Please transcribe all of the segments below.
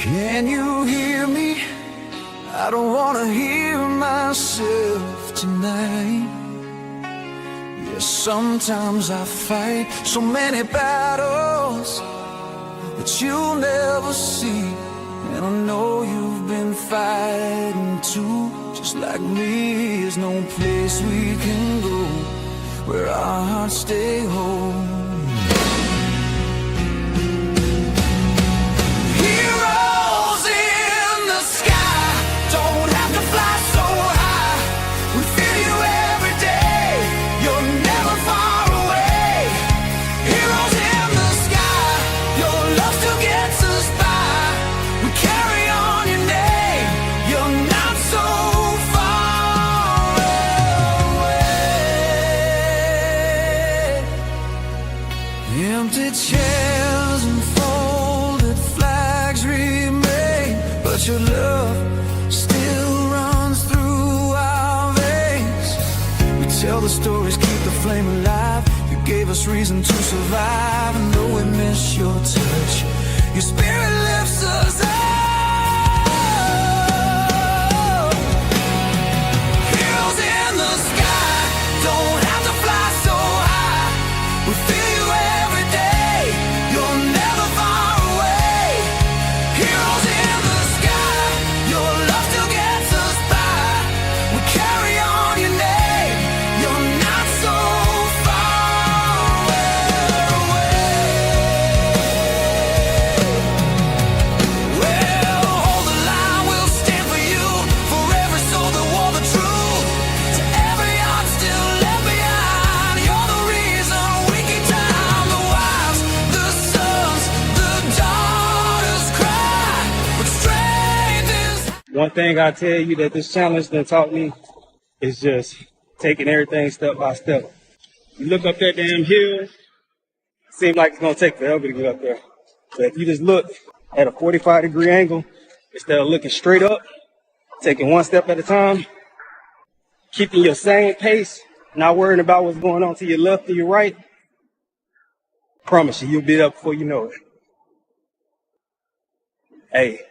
Can you hear me? I don't wanna hear myself tonight. Yeah, sometimes I fight so many battles that you'll never see. And I know you've been fighting too, just like me. There's no place we can go where our hearts stay whole. Empty chairs and folded flags remain, but your love still runs through our veins. We tell the stories, keep the flame alive. You gave us reason to survive, and though we miss your touch, your spirit lifts us up. Heroes in the sky don't have to fly so high. We feel one thing I tell you that this challenge that taught me is just taking everything step by step. You look up that damn hill, it seems like it's gonna take forever to get up there. But if you just look at a 45-degree angle, instead of looking straight up, taking one step at a time, keeping your same pace, not worrying about what's going on to your left or your right, promise you, you'll be up before you know it. Hey,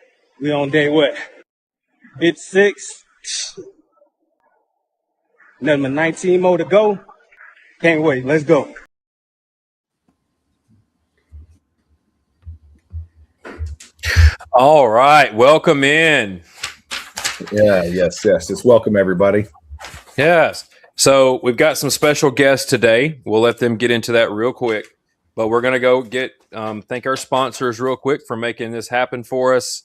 we on day what? 56, nothing but 19 more to go. Can't wait. Let's go. All right. Welcome in. Yes. Just welcome everybody. Yes. So we've got some special guests today. We'll let them get into that real quick. But we're going to go thank our sponsors real quick for making this happen for us.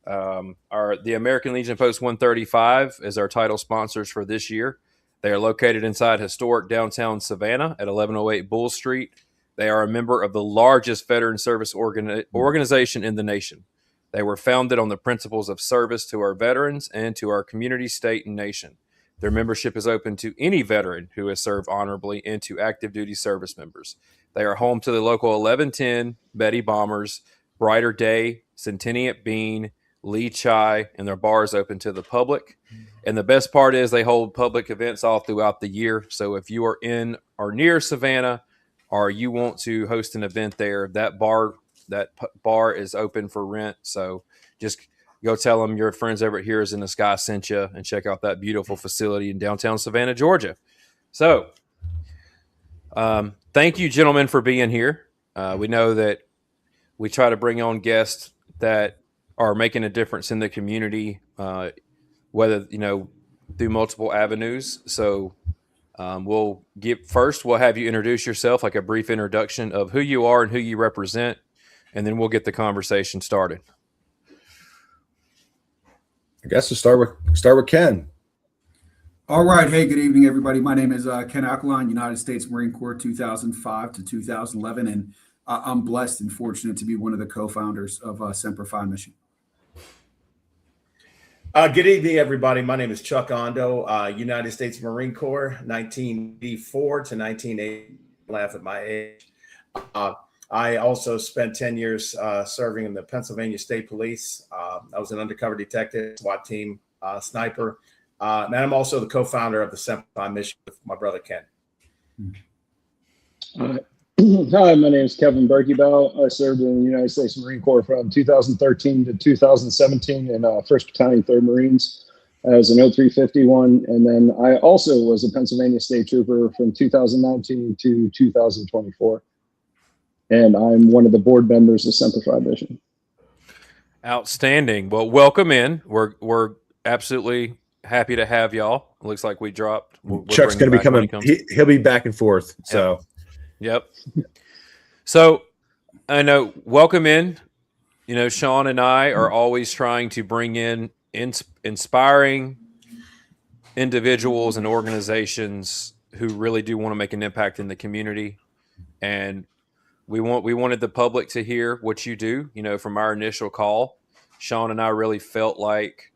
The American Legion Post 135 is our title sponsors for this year. They are located inside historic downtown Savannah at 1108 Bull Street. They are a member of the largest veteran service organization in the nation. They were founded on the principles of service to our veterans and to our community, state, and nation. Their membership is open to any veteran who has served honorably and to active duty service members. They are home to the local 1110, Betty Bombers, Brighter Day, Centennial Bean, Lee Chai, and their bar is open to the public. And the best part is they hold public events all throughout the year. So if you are in or near Savannah or you want to host an event there, that bar is open for rent. So just go tell them your friends over at Heroes in the Sky sent you and check out that beautiful facility in downtown Savannah, Georgia. So thank you, gentlemen, for being here. We know that we try to bring on guests that are making a difference in the community, whether, through multiple avenues. So we'll have you introduce yourself, like a brief introduction of who you are and who you represent, and then we'll get the conversation started. I guess we'll start with Ken. All right. Hey, good evening, everybody. My name is Ken Alkaline, United States Marine Corps 2005 to 2011, and I'm blessed and fortunate to be one of the co-founders of Semper Fi Mission. Good evening, everybody. My name is Chuck Ondo, United States Marine Corps, 1984 to 1980. Laugh at my age. I also spent 10 years serving in the Pennsylvania State Police. I was an undercover detective, SWAT team sniper. And I'm also the co-founder of the Semper Fi Mission with my brother, Ken. Hi, my name is Kevin Berkeybow. I served in the United States Marine Corps from 2013 to 2017 in 1st Battalion, 3rd Marines as an 0351. And then I also was a Pennsylvania State Trooper from 2019 to 2024. And I'm one of the board members of Semper Fi Mission. Outstanding. Well, welcome in. We're absolutely happy to have y'all. It looks like we dropped. We'll Chuck's bring going to him be back when coming. he comes. He'll be back and forth. So, Yep. So I know, welcome in. Sean and I are always trying to bring in inspiring individuals and organizations who really do want to make an impact in the community. And we wanted the public to hear what you do. From our initial call, Sean and I really felt like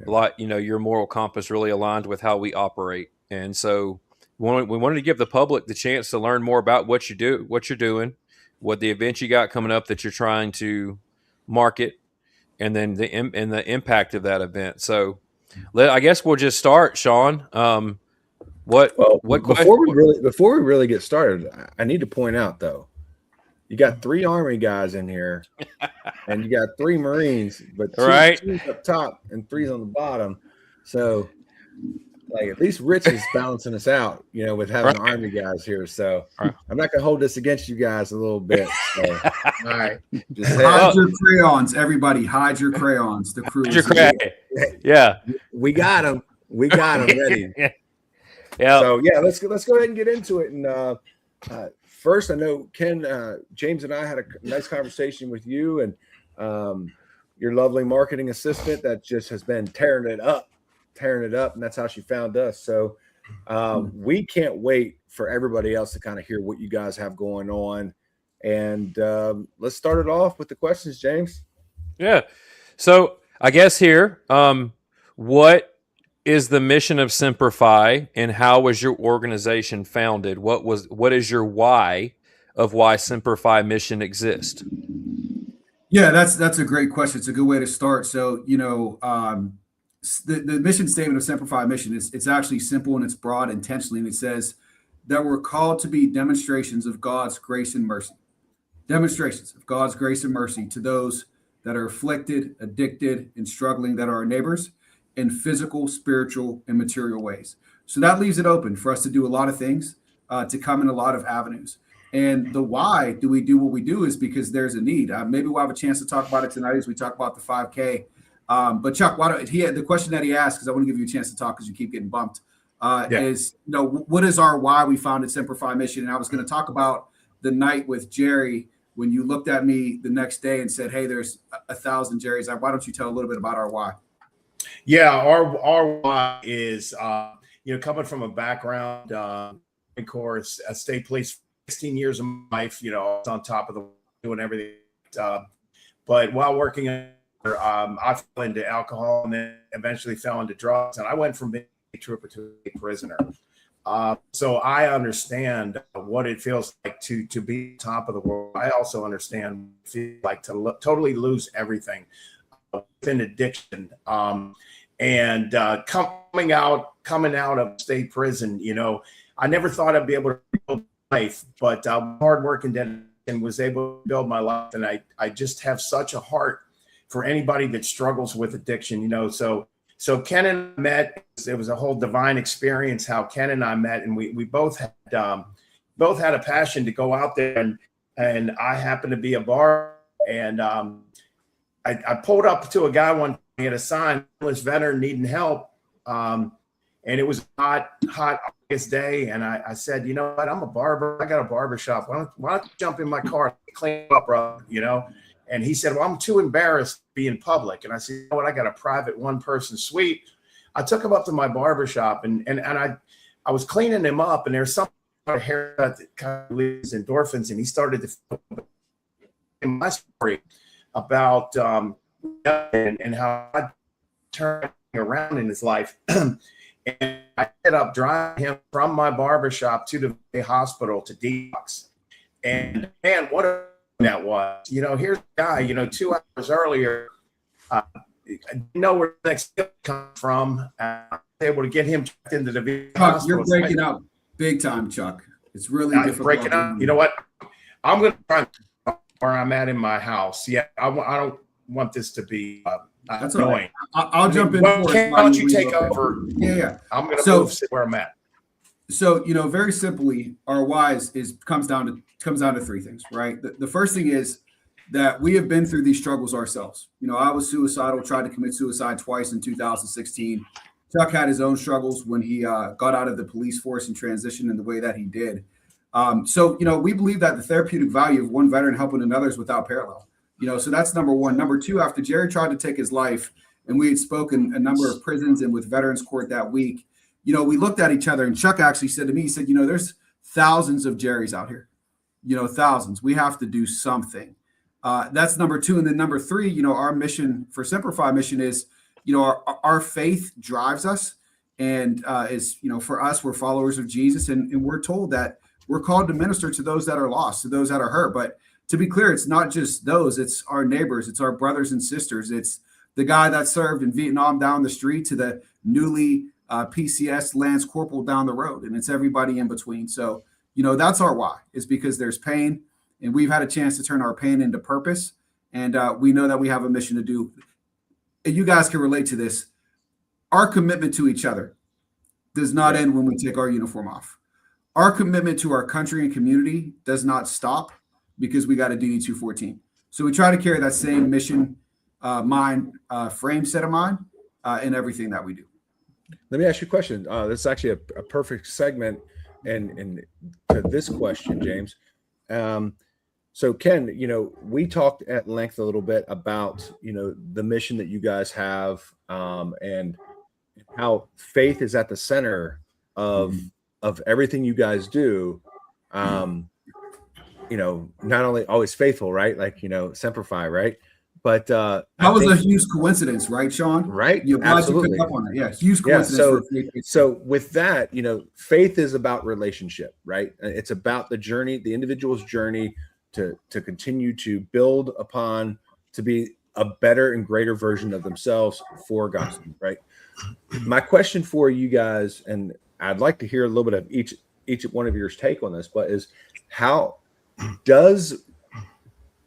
your moral compass really aligned with how we operate. And so we wanted to give the public the chance to learn more about what you do, what you're doing, what the events you got coming up that you're trying to market, and then the impact of that event. So I guess we'll just start, Sean. Before we really get started, I need to point out though, you got 3 Army guys in here, and you got 3 Marines, but two's up top and 3's on the bottom. So, at least Rich is balancing us out, with having Army guys here. So I'm not gonna hold this against you guys a little bit. So. All right, hide your crayons, everybody. Hide your crayons. The crew. Yeah, we got them. We got them ready. Yeah. So let's go ahead and get into it. And first, I know Ken, James, and I had a nice conversation with you and your lovely marketing assistant that just has been tearing it up, and that's how she found us. So we can't wait for everybody else to kind of hear what you guys have going on. And let's start it off with the questions, James. Yeah. So I guess here, what is the mission of Semper Fi, and how was your organization founded? What is your why of why Semper Fi mission exists? Yeah, that's a great question. It's a good way to start. So, the mission statement of Semper Fi mission it's actually simple and it's broad intentionally, and it says that we're called to be demonstrations of God's grace and mercy. Demonstrations of God's grace and mercy to those that are afflicted, addicted, and struggling, that are our neighbors, in physical, spiritual, and material ways. So that leaves it open for us to do a lot of things, to come in a lot of avenues. And the why do we do what we do is because there's a need. Maybe we'll have a chance to talk about it tonight as we talk about the 5K. But Chuck, the question that he asked, because I want to give you a chance to talk because you keep getting bumped, is, what is our why we founded Semper Fi mission? And I was going to talk about the night with Jerry when you looked at me the next day and said, hey, there's 1,000 Jerrys. Why don't you tell a little bit about our why? Yeah, our why is, coming from a background, Marine Corps, state police, 16 years of my life, on top of doing everything. But while working, I fell into alcohol and then eventually fell into drugs. And I went from being a trooper to a prisoner. So I understand what it feels like to be top of the world. I also understand what it feels like to totally lose everything within addiction. And coming out of state prison, I never thought I'd be able to build life, but hard work and was able to build my life. And I just have such a heart for anybody that struggles with addiction, So Ken and I met. It was a whole divine experience how Ken and I met, and we both had a passion to go out there, and I happened to be a bar, and I pulled up to a guy one day, he had a sign, homeless veteran needing help, and it was a hot August day, and I said, you know what, I'm a barber, I got a barber shop. Why don't you jump in my car, clean up, bro, And he said, well, I'm too embarrassed to be in public. And I said, you know what? I got a private one-person suite. I took him up to my barbershop and I was cleaning him up, and there's something about a haircut that kind of leaves endorphins. And he started to feel my story about and how I turned around in his life. And I ended up driving him from my barbershop to the hospital to detox. And man, what a that was, here's a guy, 2 hours earlier, I didn't know where the next step come from. I was able to get him checked into the Chuck, you're breaking up big time, Chuck. It's really difficult. Breaking up. You know what? I'm going to try where I'm at in my house. Yeah, I don't want this to be That's annoying. all right. I'll jump in. Why first. don't you take over? Yeah. I'm going to So- move where I'm at. So, very simply, our whys comes down to three things, right? The first thing is that we have been through these struggles ourselves. I was suicidal, tried to commit suicide twice in 2016. Chuck had his own struggles when he got out of the police force and transitioned in the way that he did. So, we believe that the therapeutic value of one veteran helping another is without parallel. So that's number one. Number two, after Jerry tried to take his life, and we had spoken a number of prisons and with Veterans Court that week, we looked at each other, and Chuck actually said to me, he said, there's thousands of Jerrys out here, thousands. We have to do something. That's number two. And then number three, our mission for Semper Fi mission is, our faith drives us, and is, for us, we're followers of Jesus, and we're told that we're called to minister to those that are lost, to those that are hurt. But to be clear, it's not just those, it's our neighbors, it's our brothers and sisters. It's the guy that served in Vietnam down the street to the newly PCS Lance Corporal down the road, and it's everybody in between. So, that's our why, is because there's pain, and we've had a chance to turn our pain into purpose. And we know that we have a mission to do. And you guys can relate to this. Our commitment to each other does not end when we take our uniform off. Our commitment to our country and community does not stop because we got a DD 214. So we try to carry that same mission frame set of mind in everything that we do. Let me ask you a question. This is actually a perfect segment and to this question, James. So Ken, we talked at length a little bit about, the mission that you guys have, and how faith is at the center of everything you guys do. Not only always faithful, right? Like, Semper Fi, right? But that was a huge coincidence, right, Sean? Right. You're glad you picked up on that. Yeah, huge coincidence. So with that, faith is about relationship, right? It's about the journey, the individual's journey to continue to build upon, to be a better and greater version of themselves for God, right? My question for you guys, and I'd like to hear a little bit of each one of your take on this, but is how does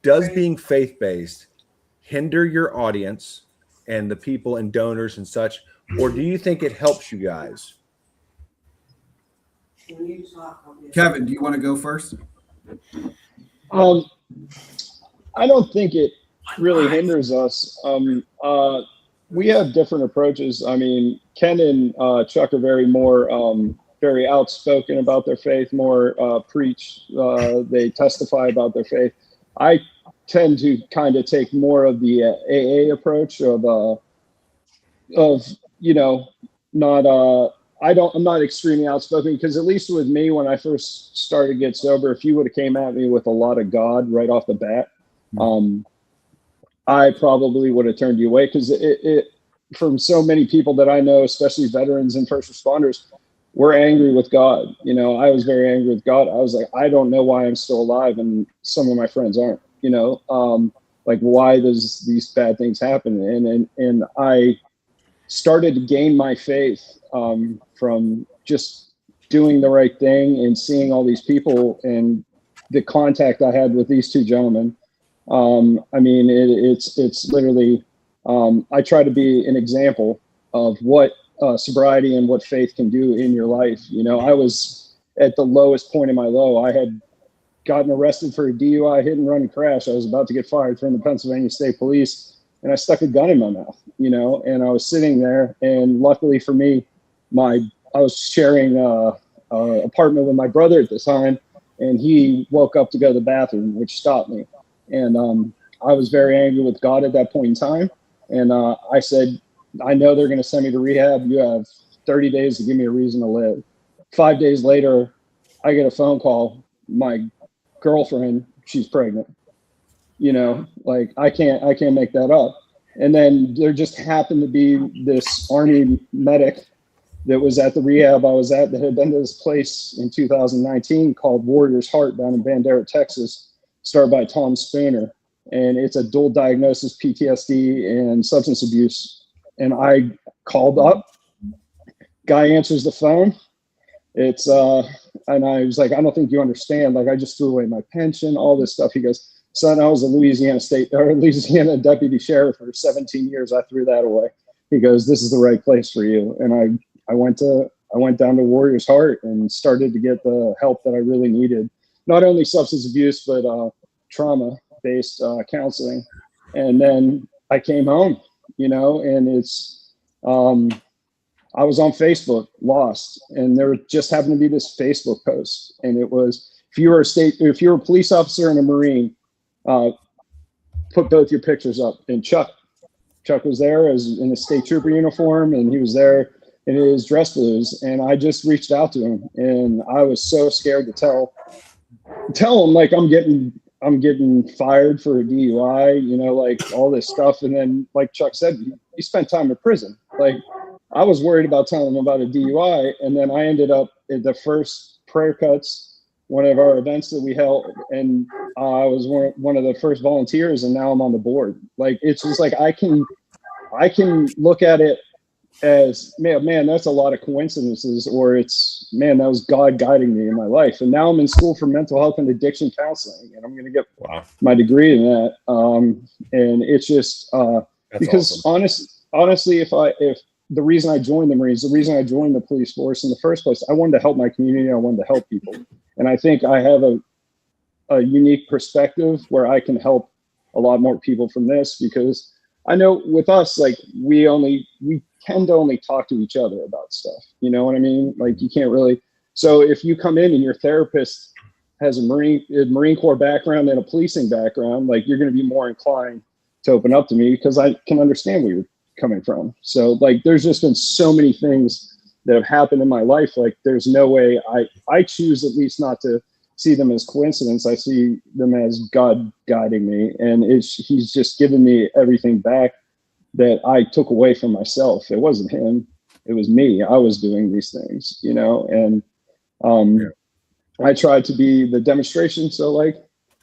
being faith-based hinder your audience and the people and donors and such, or do you think it helps you guys? Kevin, do you want to go first? I don't think it really hinders us. We have different approaches. I mean, Ken and Chuck are very outspoken about their faith, more preach. They testify about their faith. I tend to kind of take more of the AA approach of I'm not extremely outspoken, because at least with me, when I first started to get sober, if you would have came at me with a lot of God right off the bat, I probably would have turned you away, because it from so many people that I know, especially veterans and first responders, we're angry with God. I was very angry with God. I was like, I don't know why I'm still alive, and some of my friends aren't. Like, why does these bad things happen? And I started to gain my faith from just doing the right thing and seeing all these people and the contact I had with these two gentlemen. It's literally, I try to be an example of what sobriety and what faith can do in your life. I was at the lowest point in my low. I had gotten arrested for a DUI hit and run crash. I was about to get fired from the Pennsylvania State Police, and I stuck a gun in my mouth, and I was sitting there, and luckily for me, I was sharing a apartment with my brother at the time, and he woke up to go to the bathroom, which stopped me. And I was very angry with God at that point in time. And I said, I know they're going to send me to rehab. You have 30 days to give me a reason to live. 5 days later, I get a phone call. My girlfriend, she's pregnant. Like, I can't make that up. And then there just happened to be this Army medic that was at the rehab I was at, that had been to this place in 2019 called Warrior's Heart down in Bandera, Texas, started by Tom Spooner. And it's a dual diagnosis, PTSD and substance abuse. And I called up, guy answers the phone. it's and I was like, I don't think you understand. Like, I just threw away my pension, all this stuff. He goes, son, I was a Louisiana deputy sheriff for 17 years. I threw that away. He goes, this is the right place for you. And I went down to Warrior's Heart and started to get the help that I really needed. Not only substance abuse, but trauma-based counseling. And then I came home, and it's, I was on Facebook, lost, and there just happened to be this Facebook post, and it was, if you were a police officer and a Marine, put both your pictures up. And Chuck was there as in a state trooper uniform, and he was there in his dress blues, and I just reached out to him, and I was so scared to tell him, like, I'm getting fired for a DUI, like all this stuff. And then, like Chuck said, you spent time in prison. Like, I was worried about telling him about a DUI, and then I ended up at the first Prayer Cuts, one of our events that we held, and I was one of the first volunteers, and now I'm on the board. Like, it's just like I can look at it as, man, that's a lot of coincidences, or it's, man, that was God guiding me in my life. And now I'm in school for mental health and addiction counseling, and I'm going to get my degree in that. And it's just because awesome. Honestly, if the reason I joined the Marines, the reason I joined the police force in the first place, I wanted to help my community. I wanted to help people. And I think I have a unique perspective where I can help a lot more people from this, because I know with us, like, we tend to only talk to each other about stuff. You know what I mean? Like, you can't really. So if you come in and your therapist has a Marine Corps background and a policing background, like, you're going to be more inclined to open up to me because I can understand where you're coming from. So, like, there's just been so many things that have happened in my life. Like, there's no way I choose at least not to see them as coincidence. I see them as God guiding me, and he's just given me everything back that I took away from myself. It wasn't him, it was me. I was doing these things, and I tried to be the demonstration. So, like,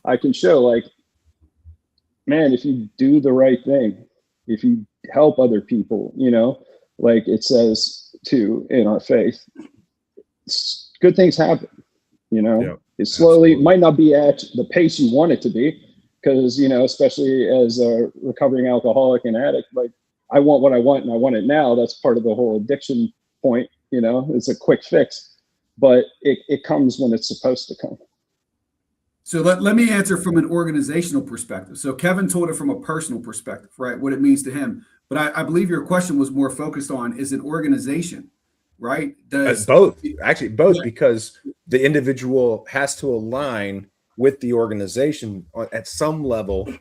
I can show, like, man, if you do the right thing, if you help other people, like it says too in our faith, good things happen. It slowly might not be at the pace you want it to be, because especially as a recovering alcoholic and addict, like, I want what I want and I want it now. That's part of the whole addiction point. It's a quick fix, but it comes when it's supposed to come. So let me answer from an organizational perspective. So Kevin told it from a personal perspective, right? What it means to him. But I believe your question was more focused on, is an organization, right? Both, because the individual has to align with the organization at some level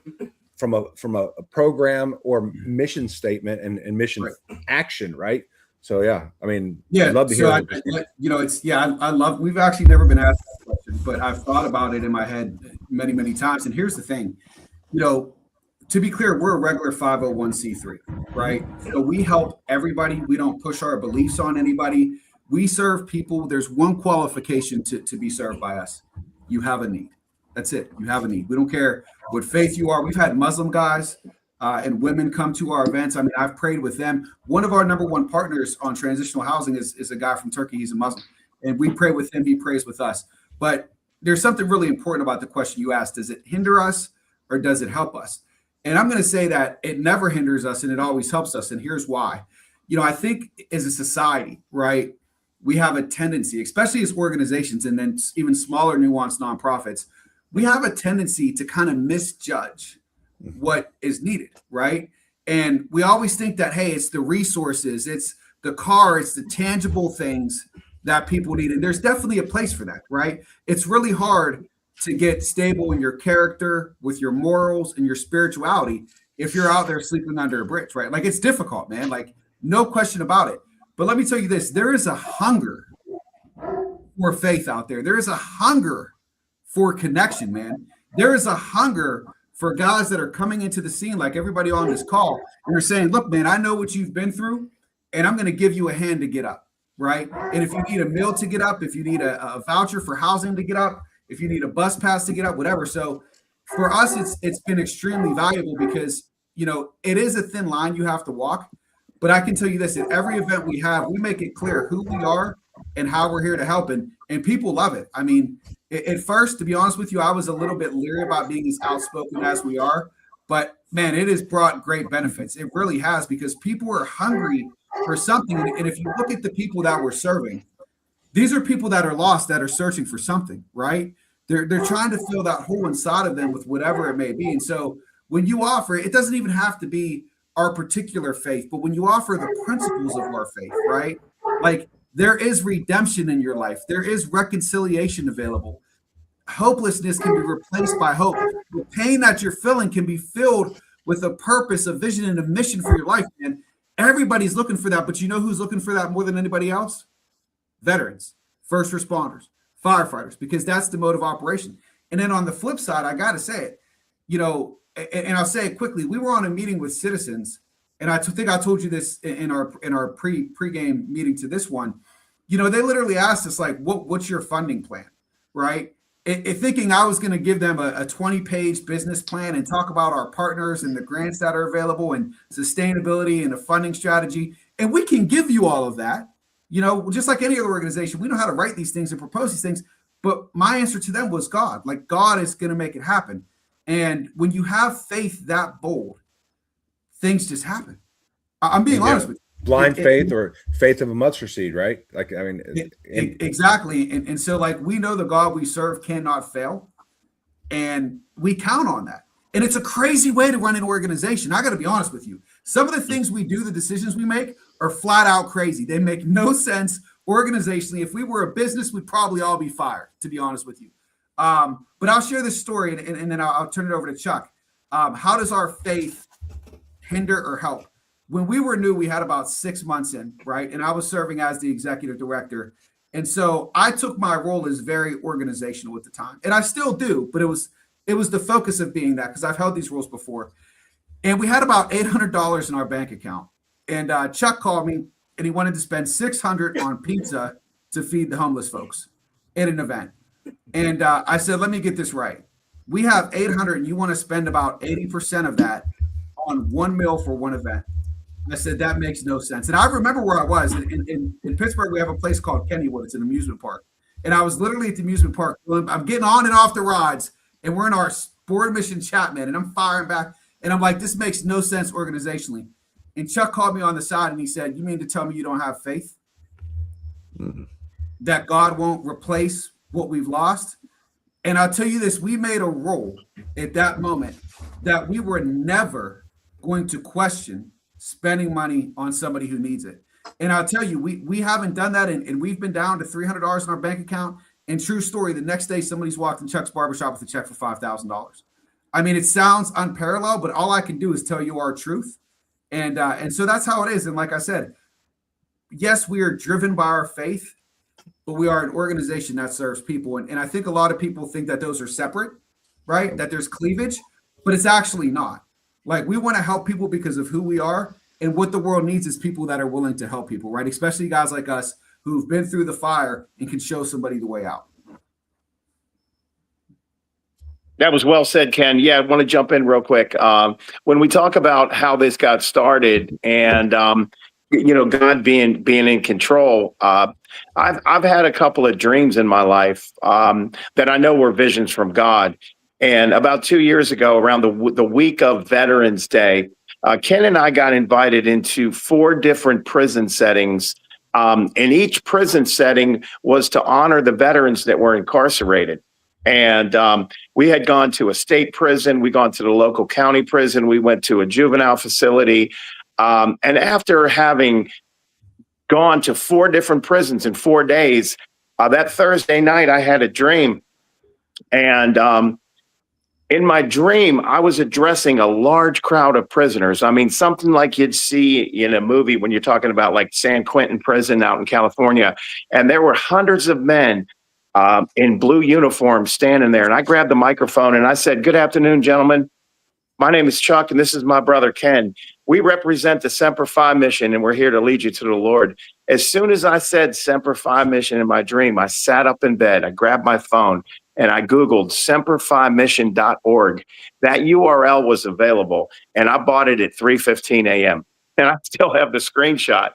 from a program or mission statement and mission action, right? So I'd love to hear. I love. We've actually never been asked that question, but I've thought about it in my head many, many times. And here's the thing, to be clear, we're a regular 501c3, right? So we help everybody. We don't push our beliefs on anybody. We serve people. There's one qualification to be served by us. You have a need. That's it. You have a need. We don't care what faith you are. We've had Muslim guys and women come to our events. I mean, I've prayed with them. One of our number one partners on transitional housing is a guy from Turkey. He's a Muslim, and we pray with him. He prays with us. But there's something really important about the question you asked. Does it hinder us or does it help us? And I'm going to say that it never hinders us and it always helps us. And here's why. I think as a society, right, we have a tendency, especially as organizations and then even smaller nuanced nonprofits, we have a tendency to kind of misjudge what is needed, right? And we always think that, hey, it's the resources, it's the car, it's the tangible things that people need. And there's definitely a place for that, right? It's really hard to get stable in your character, with your morals and your spirituality, if you're out there sleeping under a bridge, right? Like, it's difficult, man. Like, no question about it. But let me tell you this, there is a hunger for faith out there. There is a hunger for connection, man. There is a hunger for guys that are coming into the scene, like everybody on this call, and you're saying, look, man, I know what you've been through, and I'm going to give you a hand to get up, right? And if you need a meal to get up, if you need a voucher for housing to get up, if you need a bus pass to get up, whatever. So for us, it's been extremely valuable because, it is a thin line you have to walk. But I can tell you this, at every event we have, we make it clear who we are and how we're here to help. And people love it. I mean, at first, to be honest with you, I was a little bit leery about being as outspoken as we are. But man, it has brought great benefits. It really has, because people are hungry for something. And if you look at the people that we're serving, these are people that are lost, that are searching for something, right? They're trying to fill that hole inside of them with whatever it may be. And so when you offer, it doesn't even have to be our particular faith, but when you offer the principles of our faith, right? Like, there is redemption in your life. There is reconciliation available. Hopelessness can be replaced by hope. The pain that you're feeling can be filled with a purpose, a vision, and a mission for your life. And everybody's looking for that, but you know who's looking for that more than anybody else? Veterans, first responders, firefighters, because that's the mode of operation. And then on the flip side, I got to say it, you know, and I'll say it quickly. We were on a meeting with citizens, and I think I told you this in our pre-game meeting to this one. You know, they literally asked us, like, what's your funding plan, right? Thinking I was going to give them a 20-page business plan and talk about our partners and the grants that are available and sustainability and a funding strategy. And we can give you all of that. You know, just like any other organization, we know how to write these things and propose these things. But my answer to them was God. Like, God is going to make it happen. And when you have faith that bold, things just happen. I'm being honest with you. Blind faith, or faith of a mustard seed, right? Like, I mean, exactly. And so, like, we know the God we serve cannot fail, and we count on that. And it's a crazy way to run an organization. I got to be honest with you. Some of the things we do, the decisions we make, are flat out crazy. They make no sense organizationally. If we were a business, we'd probably all be fired, to be honest with you. But I'll share this story, and then I'll turn it over to Chuck. How does our faith hinder or help? When we were new, we had about 6 months in, right? And I was serving as the executive director. And so I took my role as very organizational at the time. And I still do, but it was the focus of being that, because I've held these roles before. And we had about $800 in our bank account. And Chuck called me, and he wanted to spend $600 on pizza to feed the homeless folks at an event. And I said, let me get this right. We have $800, and you want to spend about 80% of that on one meal for one event. I said, that makes no sense. And I remember where I was. In Pittsburgh, we have a place called Kennywood. It's an amusement park. And I was literally at the amusement park. I'm getting on and off the rides, and we're in our board mission chat, man, and I'm firing back. And I'm like, this makes no sense organizationally. And Chuck called me on the side, and he said, you mean to tell me you don't have faith? That God won't replace what we've lost? And I'll tell you this, we made a rule at that moment that we were never going to question spending money on somebody who needs it. And I'll tell you, we haven't done that, and we've been down to $300 in our bank account. And true story, the next day somebody's walked in Chuck's barbershop with a check for $5,000. I mean, it sounds unparalleled, but all I can do is tell you our truth. And so that's how it is. And like I said, yes, we are driven by our faith, but we are an organization that serves people. And I think a lot of people think that those are separate, right? That there's cleavage, but it's actually not. Like, we want to help people because of who we are, and what the world needs is people that are willing to help people, right? Especially guys like us who've been through the fire and can show somebody the way out. That was well said, Ken. Yeah, I want to jump in real quick. When we talk about how this got started and, God being in control, I've had a couple of dreams in my life that I know were visions from God. And about 2 years ago, around the week of Veterans Day, Ken and I got invited into 4 different prison settings. And each prison setting was to honor the veterans that were incarcerated. And we had gone to a state prison. We gone to the local county prison. We went to a juvenile facility. And after having gone to 4 different prisons in 4 days, that Thursday night, I had a dream. And in my dream, I was addressing a large crowd of prisoners. I mean, something like you'd see in a movie when you're talking about like San Quentin prison out in California. And there were hundreds of men in blue uniforms standing there. And I grabbed the microphone and I said, "Good afternoon, gentlemen. My name is Chuck, and this is my brother, Ken. We represent the Semper Fi mission, and we're here to lead you to the Lord." As soon as I said Semper Fi mission in my dream, I sat up in bed, I grabbed my phone, and I Googled semperfimission.org. That URL was available, and I bought it at 3:15 a.m. And I still have the screenshot.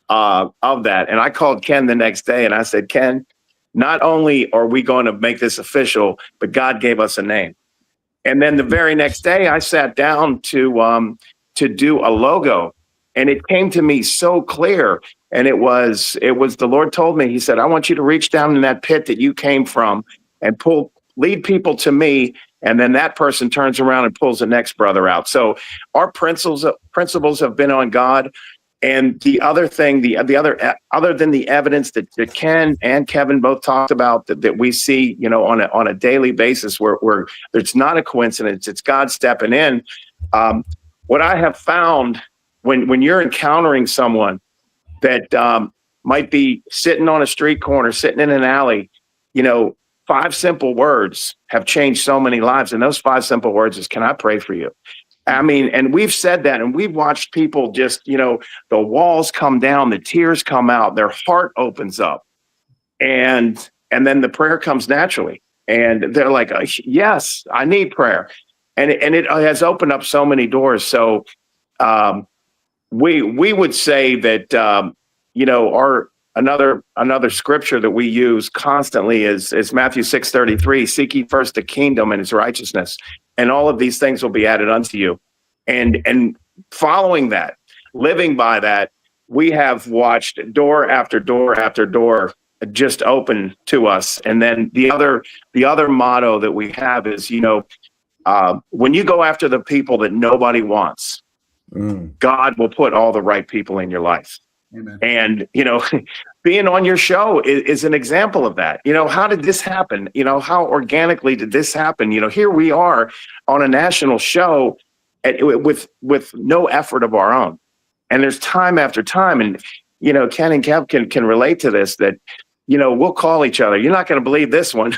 of that. And I called Ken the next day and I said, Ken, not only are we going to make this official, but God gave us a name. And then the very next day, I sat down to do a logo, and it came to me so clear. And it was the Lord told me, he said, I want you to reach down in that pit that you came from and lead people to me. And then that person turns around and pulls the next brother out. So our principles have been on God. And the other thing, other than the evidence that Ken and Kevin both talked about that we see, on a daily basis where it's not a coincidence, it's God stepping in. What I have found when you're encountering someone that might be sitting on a street corner, sitting in an alley, 5 simple words have changed so many lives. And those 5 simple words is, can I pray for you? I mean, and we've said that, and we've watched people just, the walls come down, the tears come out, their heart opens up, and then the prayer comes naturally, and they're like, yes, I need prayer, and it has opened up so many doors. So we would say that our another scripture that we use constantly is Matthew 6:33, seek ye first the kingdom and his righteousness, and all of these things will be added unto you. And following that, living by that, we have watched door after door after door just open to us. And then the other motto that we have is, when you go after the people that nobody wants, God will put all the right people in your life. Amen. And, being on your show is an example of that. How did this happen? How organically did this happen? Here we are on a national show with no effort of our own. And there's time after time. And, Ken and Kev can relate to this, that, we'll call each other. You're not going to believe this one.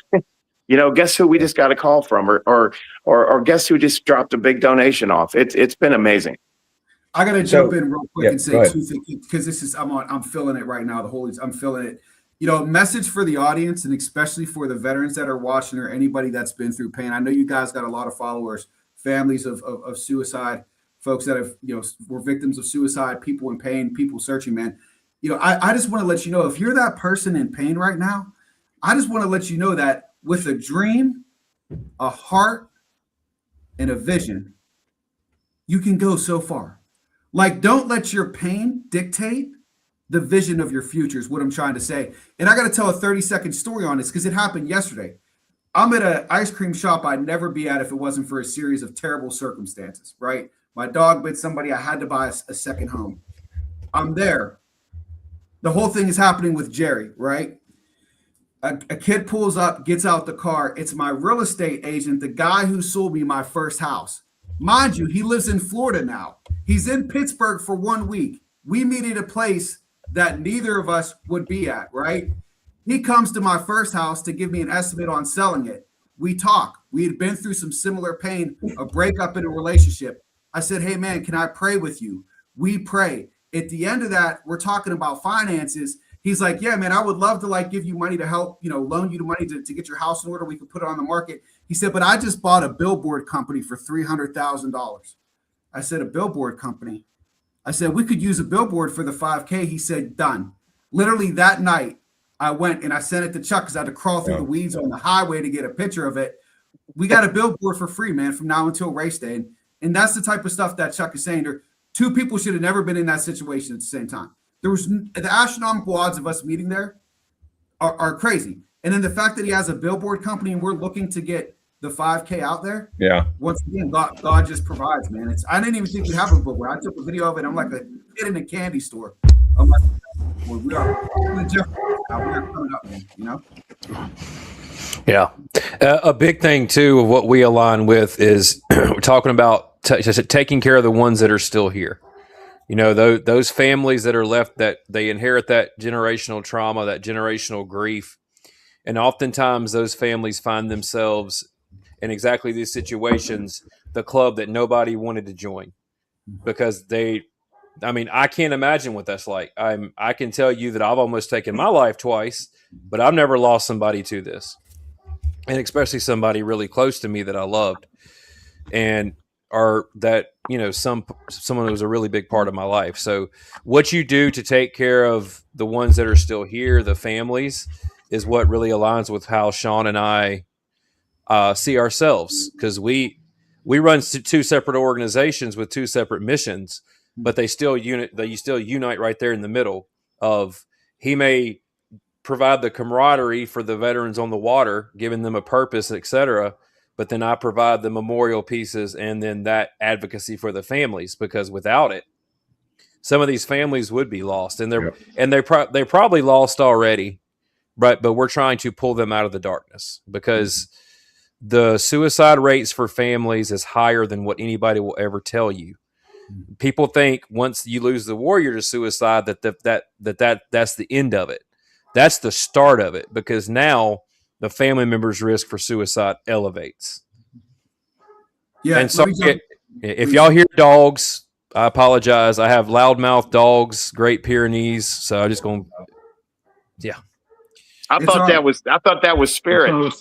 Guess who we just got a call from, or guess who just dropped a big donation off. It's been amazing. I gotta jump in real quick and say 2 things, because this is I'm feeling it right now. I'm feeling it. Message for the audience, and especially for the veterans that are watching, or anybody that's been through pain. I know you guys got a lot of followers, families of suicide, folks that have were victims of suicide, people in pain, people searching. Man, I just want to let you know, if you're that person in pain right now, I just want to let you know that with a dream, a heart, and a vision, you can go so far. Like, don't let your pain dictate the vision of your future, is what I'm trying to say. And I got to tell a 30-second story on this because it happened yesterday. I'm at an ice cream shop I'd never be at if it wasn't for a series of terrible circumstances, right? My dog bit somebody. I had to buy a second home. I'm there. The whole thing is happening with Jerry, right? A kid pulls up, gets out the car. It's my real estate agent, the guy who sold me my first house. Mind you, he lives in Florida now. He's in Pittsburgh for 1 week. We meet at a place that neither of us would be at, right? He comes to my first house to give me an estimate on selling it. We talk. We had been through some similar pain, a breakup in a relationship. I said, hey, man, can I pray with you? We pray. At the end of that, we're talking about finances. He's like, yeah, man, I would love to give you money to help, loan you the money to get your house in order. We could put it on the market. He said, but I just bought a billboard company for $300,000. I said, a billboard company? I said, we could use a billboard for the 5K. He said, done. Literally that night, I went and I sent it to Chuck because I had to crawl through the weeds on the highway to get a picture of it. We got a billboard for free, man, from now until race day. And that's the type of stuff that Chuck is saying. There, 2 people should have never been in that situation at the same time. There was the astronomical odds of us meeting there are crazy. And then the fact that he has a billboard company and we're looking to get the 5K out there. Yeah. Once again, God just provides, man. I didn't even think we have a billboard. I took a video of it. I'm like a kid in a candy store. I'm like, well, we are coming up, man, Yeah. A big thing, too, of what we align with is we're talking about taking care of the ones that are still here. Those families that are left, that they inherit that generational trauma, that generational grief. And oftentimes those families find themselves in exactly these situations, the club that nobody wanted to join because I can't imagine what that's like. I can tell you that I've almost taken my life twice, but I've never lost somebody to this. And especially somebody really close to me that I loved. And are that, someone who was a really big part of my life. So what you do to take care of the ones that are still here, the families, is what really aligns with how Sean and I see ourselves, because we run two separate organizations with two separate missions, but they still unite right there in the middle of, he may provide the camaraderie for the veterans on the water, giving them a purpose, etc. But then I provide the memorial pieces and then that advocacy for the families, because without it, some of these families would be lost, and they're probably lost already, but we're trying to pull them out of the darkness, because the suicide rates for families is higher than what anybody will ever tell you. People think once you lose the warrior to suicide that's the end of it. That's the start of it, because now the family member's risk for suicide elevates. Yeah. And so if y'all hear dogs, I apologize. I have loudmouth dogs, Great Pyrenees. So I'm just going, yeah. I thought that was Spirit.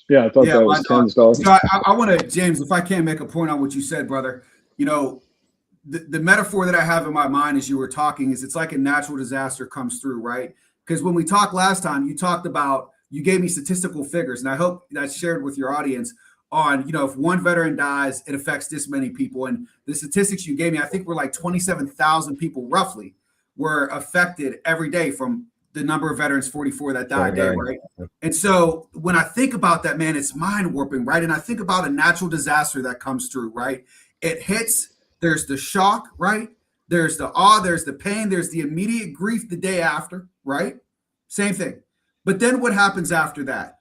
Yeah, I thought that was Ken's dog. So I want to, James, if I can make a point on what you said, brother, the metaphor that I have in my mind as you were talking is it's like a natural disaster comes through, right? Because when we talked last time, you gave me statistical figures, and I hope that's shared with your audience on, if one veteran dies, it affects this many people. And the statistics you gave me, I think were like 27,000 people roughly were affected every day from the number of veterans, 44 that died there, right? And so when I think about that, man, it's mind warping, right? And I think about a natural disaster that comes through, right? It hits, there's the shock, right? There's the awe, there's the pain, there's the immediate grief the day after, right? Same thing. But then what happens after that?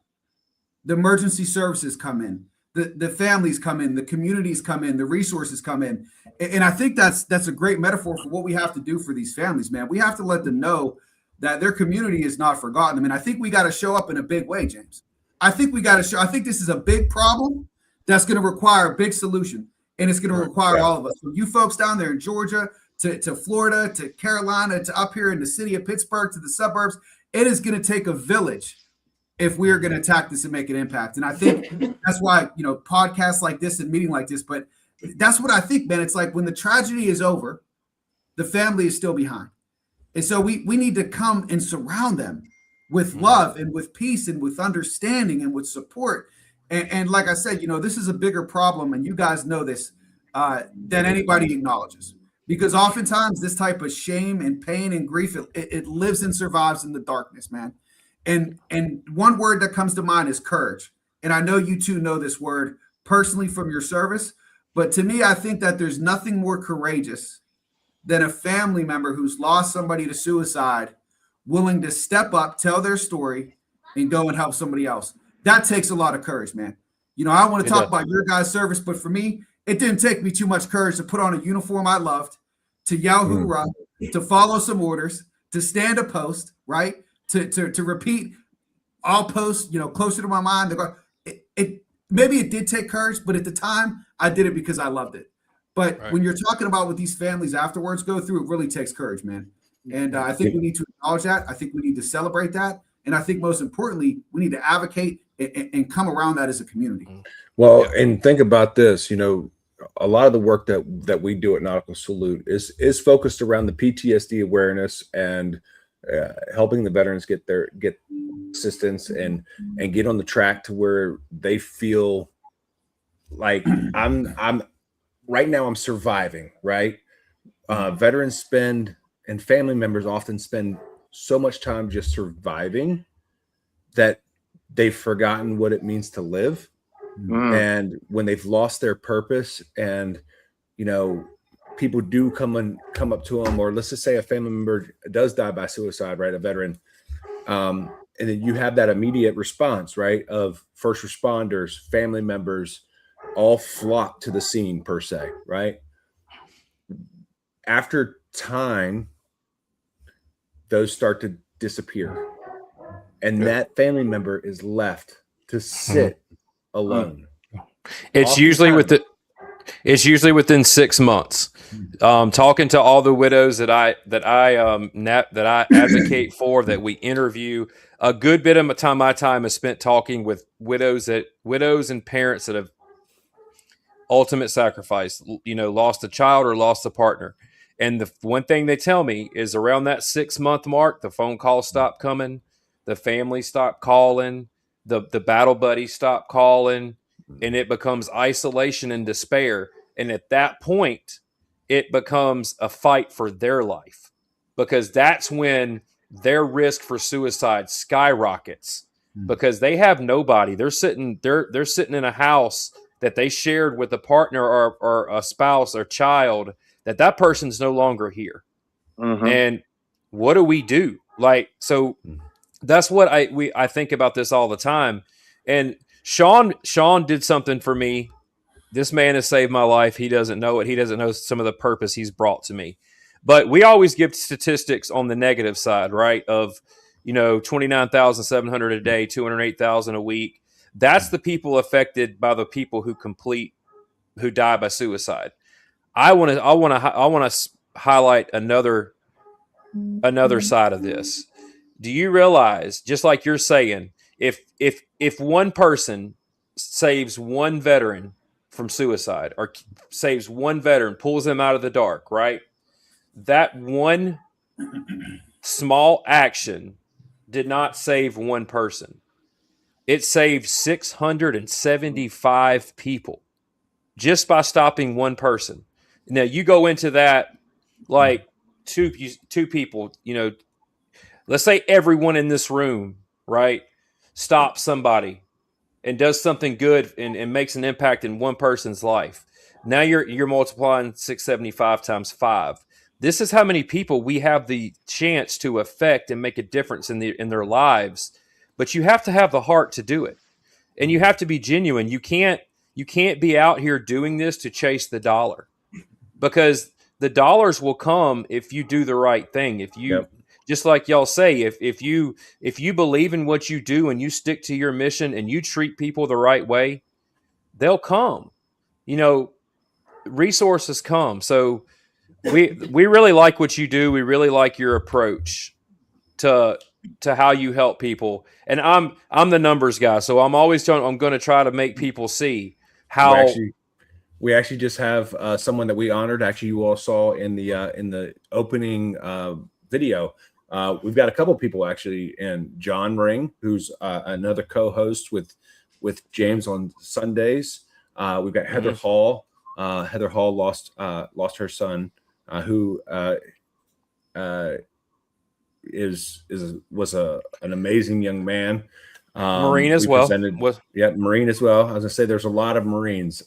The emergency services come in, the families come in, the communities come in, the resources come in. And I think that's a great metaphor for what we have to do for these families, man. We have to let them know that their community is not forgotten. I mean, I think we got to show up in a big way, James. I think this is a big problem that's going to require a big solution. And it's going to require all of us, from you folks down there in Georgia to Florida, to Carolina, to up here in the city of Pittsburgh, to the suburbs. It is going to take a village if we are going to attack this and make an impact. And I think that's why, podcasts like this and meeting like this, but that's what I think, man. It's like when the tragedy is over, the family is still behind. And so we need to come and surround them with love and with peace and with understanding and with support. And like I said, this is a bigger problem, and you guys know this, than anybody acknowledges. Because oftentimes this type of shame and pain and grief, it lives and survives in the darkness, man. And one word that comes to mind is courage. And I know you two know this word personally from your service, but to me, I think that there's nothing more courageous than a family member who's lost somebody to suicide, willing to step up, tell their story, and go and help somebody else. That takes a lot of courage, man. I want to talk about your guys' service, but for me, it didn't take me too much courage to put on a uniform I loved, to yell hoorah, to follow some orders, to stand a post, right? To repeat all posts, closer to my mind. Maybe it did take courage, but at the time, I did it because I loved it. But when you're talking about what these families afterwards go through, it really takes courage, man. And I think we need to acknowledge that. I think we need to celebrate that. And I think most importantly, we need to advocate and come around that as a community. Well, and think about this, a lot of the work that we do at Nautical Salute is focused around the PTSD awareness and helping the veterans get assistance and get on the track to where they feel like I'm right now I'm surviving, right? Veterans and family members often spend so much time just surviving that they've forgotten what it means to live. And when they've lost their purpose, and people do come up to them, or let's just say a family member does die by suicide, right? A veteran, and then you have that immediate response, right, of first responders, family members, all flock to the scene per se, right? After time, those start to disappear, and that family member is left to sit alone. It's usually within 6 months. Talking to all the widows that I advocate for, that we interview, a good bit of my time is spent talking with widows and parents that have ultimate sacrifice, lost a child or lost a partner. And the one thing they tell me is around that 6-month mark, the phone calls stop coming, the family stop calling, the battle buddies stop calling, and it becomes isolation and despair. And at that point, it becomes a fight for their life, because that's when their risk for suicide skyrockets, because they have nobody. They're sitting in a house that they shared with a partner or a spouse or child, that person's no longer here. And what do we do? So that's what I think about this all the time. And Sean did something for me. This man has saved my life. He doesn't know it. He doesn't know some of the purpose he's brought to me. But we always give statistics on the negative side, right? Of, 29,700 a day, 208,000 a week. That's the people affected by the people who die by suicide. I want to highlight another side of this. Do you realize, just like you're saying, if one person saves one veteran from suicide, or saves one veteran, pulls them out of the dark, right? That one small action did not save one person. It saved 675 people just by stopping one person. Now you go into that like two people, let's say everyone in this room, right, stops somebody and does something good and makes an impact in one person's life. Now you're multiplying 675 times 5. This is how many people we have the chance to affect and make a difference in their lives. But you have to have the heart to do it, and you have to be genuine. You can't be out here doing this to chase the dollar, because the dollars will come if you do the right thing. If you, just like y'all say, if you believe in what you do and you stick to your mission and you treat people the right way, they'll come. Resources come. So we really like what you do. We really like your approach to how you help people. And I'm the numbers guy, so I'm going to try to make people see how we actually just have someone that we honored. Actually, you all saw in the opening video. We've got a couple people actually, and John Ring, who's another co-host with James on Sundays. We've got Heather Hall. Heather Hall lost her son, who was an amazing young man. Marine as well. Marine as well. I was gonna say there's a lot of Marines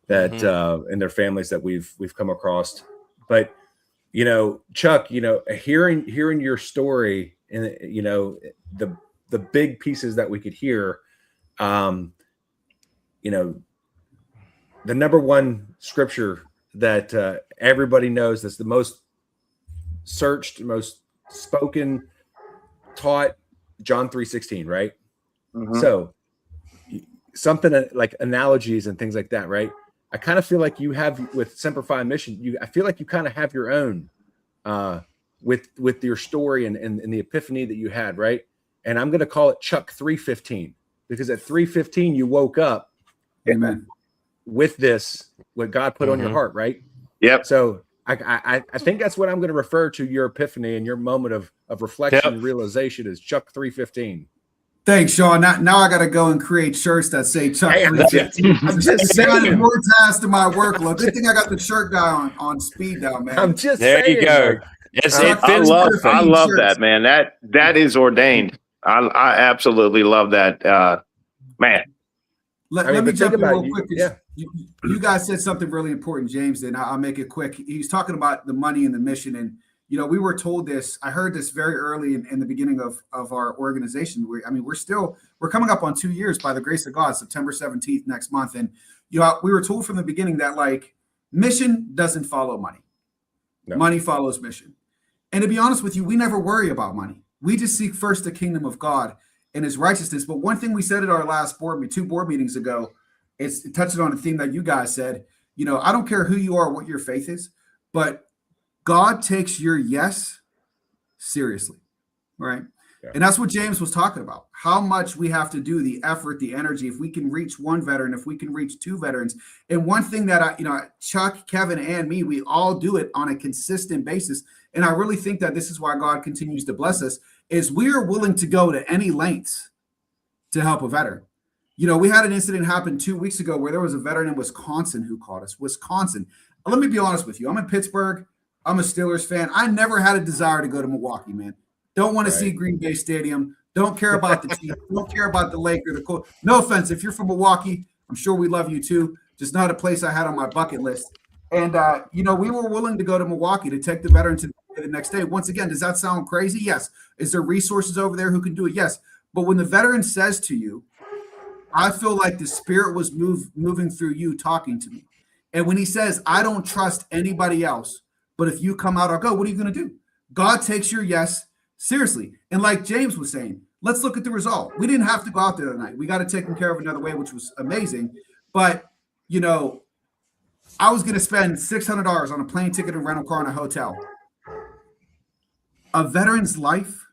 that and their families that we've come across. But Chuck, hearing your story and the big pieces that we could hear, the number one scripture that everybody knows, that's the most searched, most spoken, taught, John 3:16, right? So something like analogies and things like that, right? I kind of feel like you have with Semper Fi Mission, I feel like you kind of have your own with your story and the epiphany that you had, right? And I'm going to call it Chuck 3:15, because at 3:15 you woke up. Amen. With this, what God put on your heart, right? Yep. So I think that's what I'm going to refer to your epiphany and your moment of reflection and realization is Chuck 3:15. Thanks, Sean. Now I got to go and create shirts that say Chuck 3:15. I'm just saying. More tasks to my workload. Good thing I got the shirt guy on speed now, man. I'm just there saying. You go. I love that, man. That is ordained. I absolutely love that, man. Let me jump in real quick. You guys said something really important, James, and I'll make it quick. He's talking about the money and the mission. And, we were told this. I heard this very early in the beginning of our organization. We're coming up on 2 years by the grace of God, September 17th next month. And, we were told from the beginning that mission doesn't follow money. No. Money follows mission. And to be honest with you, we never worry about money. We just seek first the kingdom of God and his righteousness. But one thing we said at our last two board meetings ago, it touched on a theme that you guys said, I don't care who you are, what your faith is, but God takes your yes seriously, right? And that's what James was talking about, how much we have to do, the effort, the energy. If we can reach one veteran, if we can reach two veterans. And one thing that Chuck, Kevin, and me, we all do it on a consistent basis. And I really think that this is why God continues to bless us, is we are willing to go to any lengths to help a veteran. We had an incident happen 2 weeks ago where there was a veteran in Wisconsin who called us. Wisconsin. Let me be honest with you. I'm in Pittsburgh. I'm a Steelers fan. I never had a desire to go to Milwaukee, man. Don't want to see Green Bay Stadium. Don't care about the team. Don't care about the lake or the cold. No offense. If you're from Milwaukee, I'm sure we love you too. Just not a place I had on my bucket list. And, we were willing to go to Milwaukee to take the veteran to the next day. Once again, does that sound crazy? Yes. Is there resources over there who can do it? Yes. But when the veteran says to you, I feel like the Spirit was moving through you talking to me. And when he says, I don't trust anybody else, but if you come out, I'll go. What are you going to do? God takes your yes seriously. And like James was saying, let's look at the result. We didn't have to go out there tonight. We got it taken care of another way, which was amazing. But, I was going to spend $600 on a plane ticket and rental car and a hotel. A veteran's life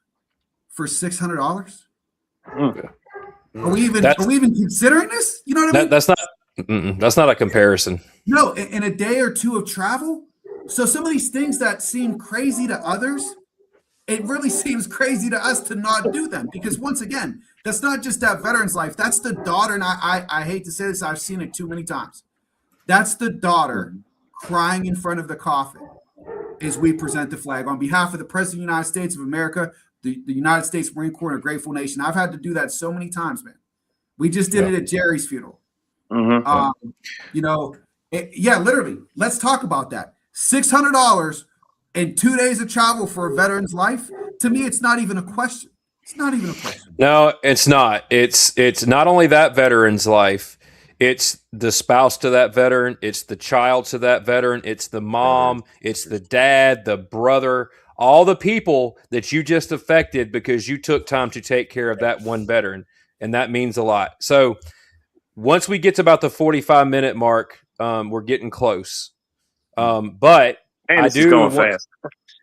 for $600? Are we even considering this? You know what I mean? That's not a comparison. No, in a day or two of travel. So some of these things that seem crazy to others, it really seems crazy to us to not do them. Because once again, that's not just that veteran's life. That's the daughter, and I hate to say this, I've seen it too many times. That's the daughter crying in front of the coffin as we present the flag. On behalf of the President of the United States of America, the United States Marine Corps, and a grateful nation. I've had to do that so many times, man. We just did it at Jerry's funeral. Mm-hmm. Literally. Let's talk about that. $600 and 2 days of travel for a veteran's life. To me, it's not even a question. It's not even a question. No, it's not. It's not only that veteran's life. It's the spouse to that veteran. It's the child to that veteran. It's the mom. It's the dad, the brother, all the people that you just affected because you took time to take care of that one veteran. And that means a lot. So once we get to about the 45-minute mark, we're getting close. But and it's going fast.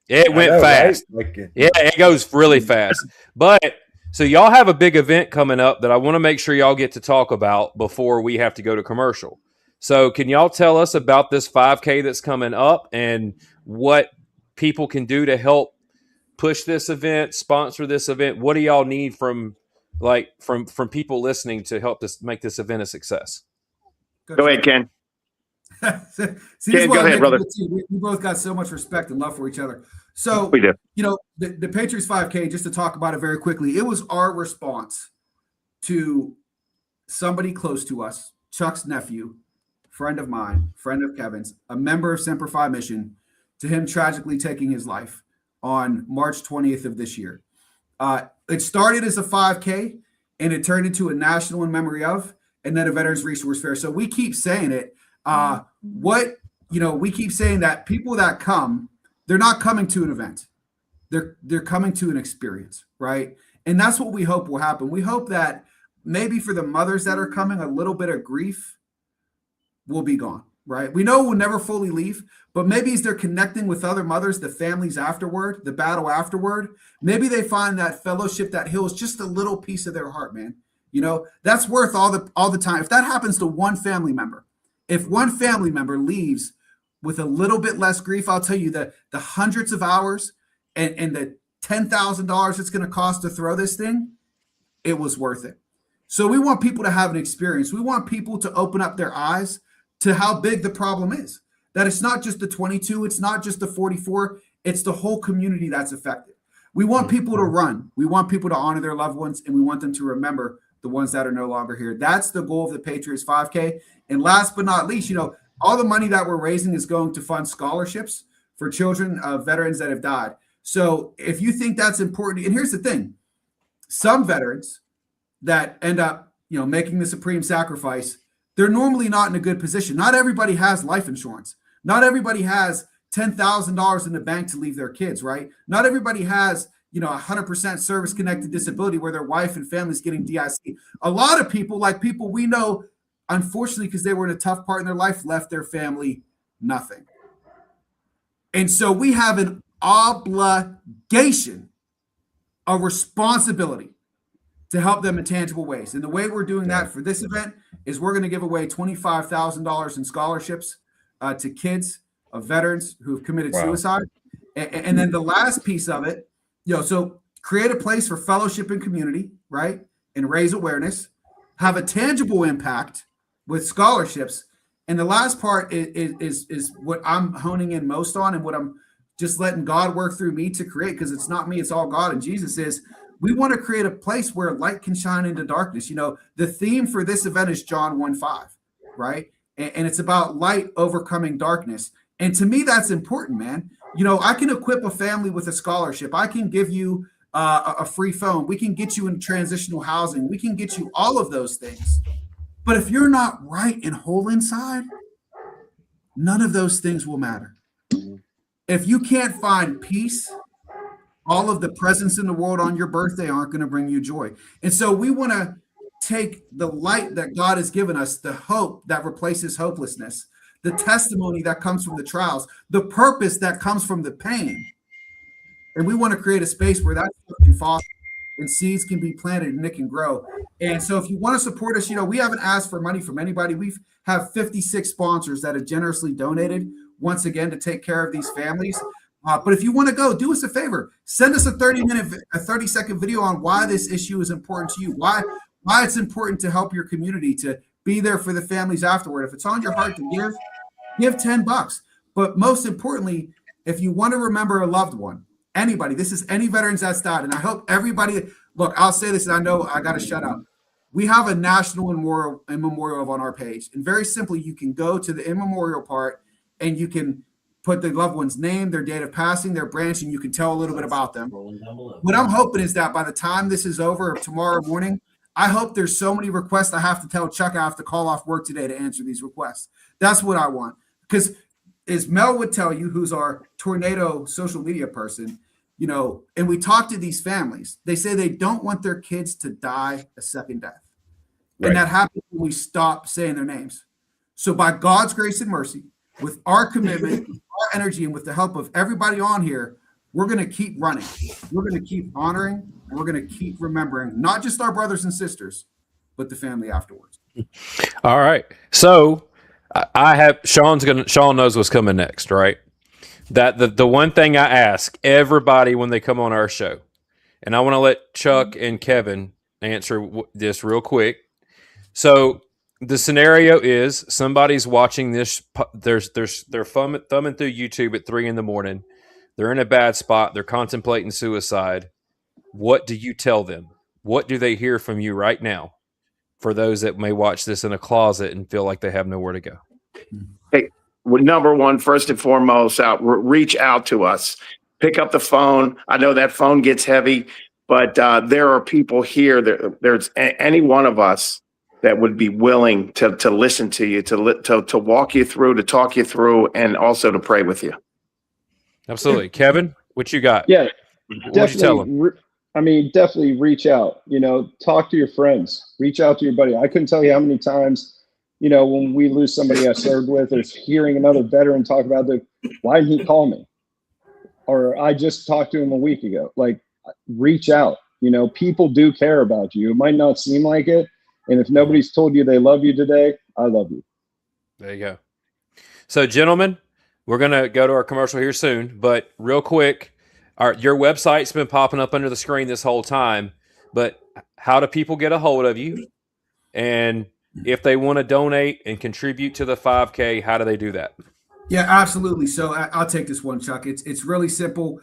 It went fast. Right? Yeah, it goes really fast. But so y'all have a big event coming up that I want to make sure y'all get to talk about before we have to go to commercial. So can y'all tell us about this 5K that's coming up and what people can do to help push this event, sponsor this event? What do y'all need from people listening to help make this event a success? Go ahead, Ken. See, Ken, go ahead, brother. We both got so much respect and love for each other. So we do. The Patriots 5K, just to talk about it very quickly, it was our response to somebody close to us, Chuck's nephew, friend of mine, friend of Kevin's, a member of Semper Fi Mission, to him tragically taking his life on March 20th of this year. It started as a 5K and it turned into a national in memory of, and then a Veterans Resource Fair. So we keep saying it. We keep saying that people that come, they're not coming to an event. They're coming to an experience, right? And that's what we hope will happen. We hope that maybe for the mothers that are coming, a little bit of grief will be gone, right? We know we'll never fully leave, but maybe as they're connecting with other mothers, the families afterward, the battle afterward, maybe they find that fellowship that heals just a little piece of their heart, man. That's worth all the time. If that happens to one family member, if one family member leaves with a little bit less grief, I'll tell you that the hundreds of hours and the $10,000 it's going to cost to throw this thing, it was worth it. So we want people to have an experience. We want people to open up their eyes to how big the problem is. That it's not just the 22, it's not just the 44, it's the whole community that's affected. We want people to run. We want people to honor their loved ones, and we want them to remember the ones that are no longer here. That's the goal of the Patriots 5K. And last but not least, all the money that we're raising is going to fund scholarships for children of veterans that have died. So if you think that's important, and here's the thing, some veterans that end up, making the supreme sacrifice, they're normally not in a good position. Not everybody has life insurance. Not everybody has $10,000 in the bank to leave their kids, right? Not everybody has, 100% service-connected disability where their wife and family is getting DIC. A lot of people, like people we know, unfortunately, because they were in a tough part in their life, left their family nothing. And so we have an obligation a responsibility to help them in tangible ways. And the way we're doing that for this event is we're going to give away $25,000 in scholarships to kids of veterans who have committed suicide. And then the last piece of it, so create a place for fellowship and community, right? And raise awareness, have a tangible impact with scholarships. And the last part is what I'm honing in most on and what I'm just letting God work through me to create, because it's not me, it's all God. And Jesus is, we want to create a place where light can shine into darkness. The theme for this event is John 1:5, right? And it's about light overcoming darkness. And to me, that's important, man. I can equip a family with a scholarship. I can give you a free phone. We can get you in transitional housing. We can get you all of those things. But if you're not right and whole inside, none of those things will matter. If you can't find peace, all of the presents in the world on your birthday aren't going to bring you joy. And so we want to take the light that God has given us, the hope that replaces hopelessness, the testimony that comes from the trials, the purpose that comes from the pain. And we want to create a space where that can foster and seeds can be planted and it can grow. And so if you want to support us, we haven't asked for money from anybody. We have 56 sponsors that have generously donated once again to take care of these families. But if you want to go, do us a favor. Send us a 30-second video on why this issue is important to you, why it's important to help your community, to be there for the families afterward. If it's on your heart to give $10. But most importantly, if you want to remember a loved one, anybody, this is any veterans that's died. And I hope everybody, look, I'll say this, and I know I got to shut up. We have a national memorial on our page. And very simply, you can go to the in memorial part and you can put the loved one's name, their date of passing, their branch, and you can tell a little bit about them. What I'm hoping is that by the time this is over, tomorrow morning, I hope there's so many requests I have to tell Chuck I have to call off work today to answer these requests. That's what I want. Because as Mel would tell you, who's our tornado social media person, and we talk to these families, they say they don't want their kids to die a second death. Right. And that happens when we stop saying their names. So by God's grace and mercy, with our commitment, our energy, and with the help of everybody on here, we're going to keep running. We're going to keep honoring, and we're going to keep remembering not just our brothers and sisters, but the family afterwards. All right. So I have Sean knows what's coming next, right? That the one thing I ask everybody when they come on our show, and I want to let Chuck and Kevin answer this real quick. So the scenario is somebody's watching this. They're thumbing through YouTube at 3 a.m. They're in a bad spot. They're contemplating suicide. What do you tell them? What do they hear from you right now? For those that may watch this in a closet and feel like they have nowhere to go. Hey, well, number one, first and foremost, reach out to us. Pick up the phone. I know that phone gets heavy, but there are people here. There's any one of us that would be willing to listen to you, to walk you through, to talk you through, and also to pray with you. Absolutely. Kevin, what you got? Yeah, What'd you tell them? Definitely reach out, talk to your friends, reach out to your buddy. I couldn't tell you how many times, when we lose somebody I served with, or hearing another veteran talk about why didn't he call me? Or I just talked to him a week ago. Like, reach out, people do care about you. It might not seem like it. And if nobody's told you they love you today, I love you. There you go. So, gentlemen, we're going to go to our commercial here soon. But real quick, your website's been popping up under the screen this whole time. But how do people get a hold of you? And if they want to donate and contribute to the 5K, how do they do that? Yeah, absolutely. So I'll take this one, Chuck. It's really simple.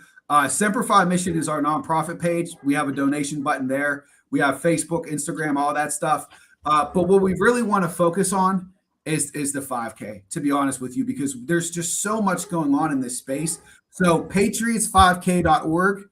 Semper Fi Mission is our nonprofit page. We have a donation button there. We have Facebook, Instagram, all that stuff. But what we really want to focus on is the 5K, to be honest with you, because there's just so much going on in this space. So patriots5k.org,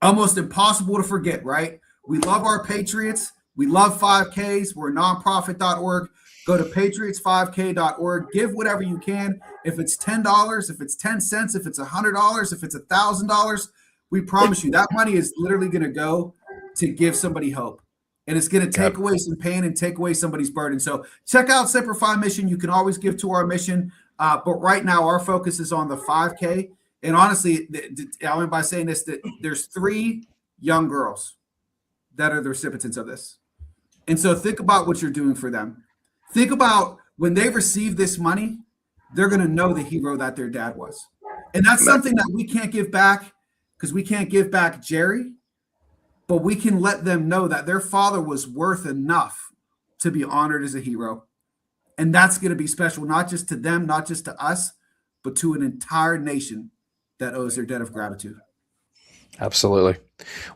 almost impossible to forget, right? We love our Patriots. We love 5Ks. We're nonprofit.org. Go to patriots5k.org. Give whatever you can. If it's $10, if it's 10 cents, if it's $100, if it's $1,000, we promise you that money is literally going to go to give somebody hope. And it's going to take away some pain and take away somebody's burden. So check out Semper Fi Mission. You can always give to our mission. But right now, our focus is on the 5K. And honestly, I went by saying this, that there's 3 young girls that are the recipients of this. And so think about what you're doing for them. Think about when they receive this money, they're going to know the hero that their dad was. And that's something that we can't give back because we can't give back Jerry, but we can let them know that their father was worth enough to be honored as a hero. And that's going to be special, not just to them, not just to us, but to an entire nation that owes their debt of gratitude. Absolutely.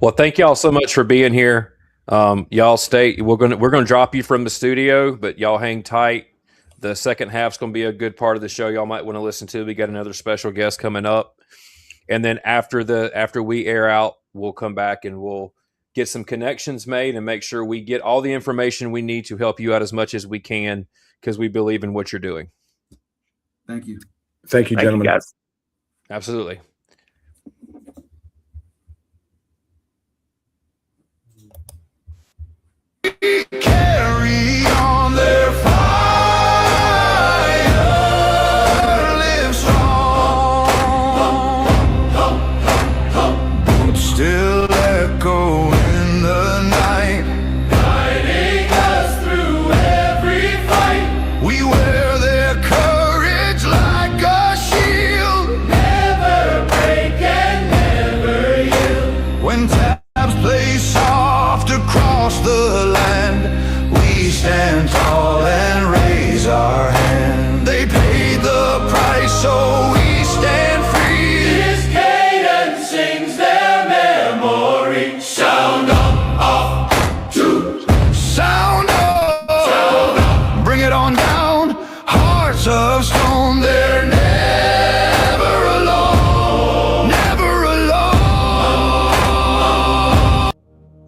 Well, thank y'all so much for being here. Y'all stay. We're gonna drop you from the studio, but y'all hang tight. The second half's going to be a good part of the show. Y'all might want to listen to. We got another special guest coming up, and then after we air out, we'll come back and we'll get some connections made and make sure we get all the information we need to help you out as much as we can because we believe in what you're doing. Thank you. Thank you, gentlemen. Thank you, guys. Absolutely. Carry on their fire, live strong. Boots still echo in the night, guiding us through every fight. We wear their courage like a shield, never break and never yield. When tabs play soft across the land, we stand tall and raise our hand. They paid the price so we stand free. This cadence sings their memory. Sound off to sound up. Bring it on down. Hearts of stone, they're never alone. Never alone.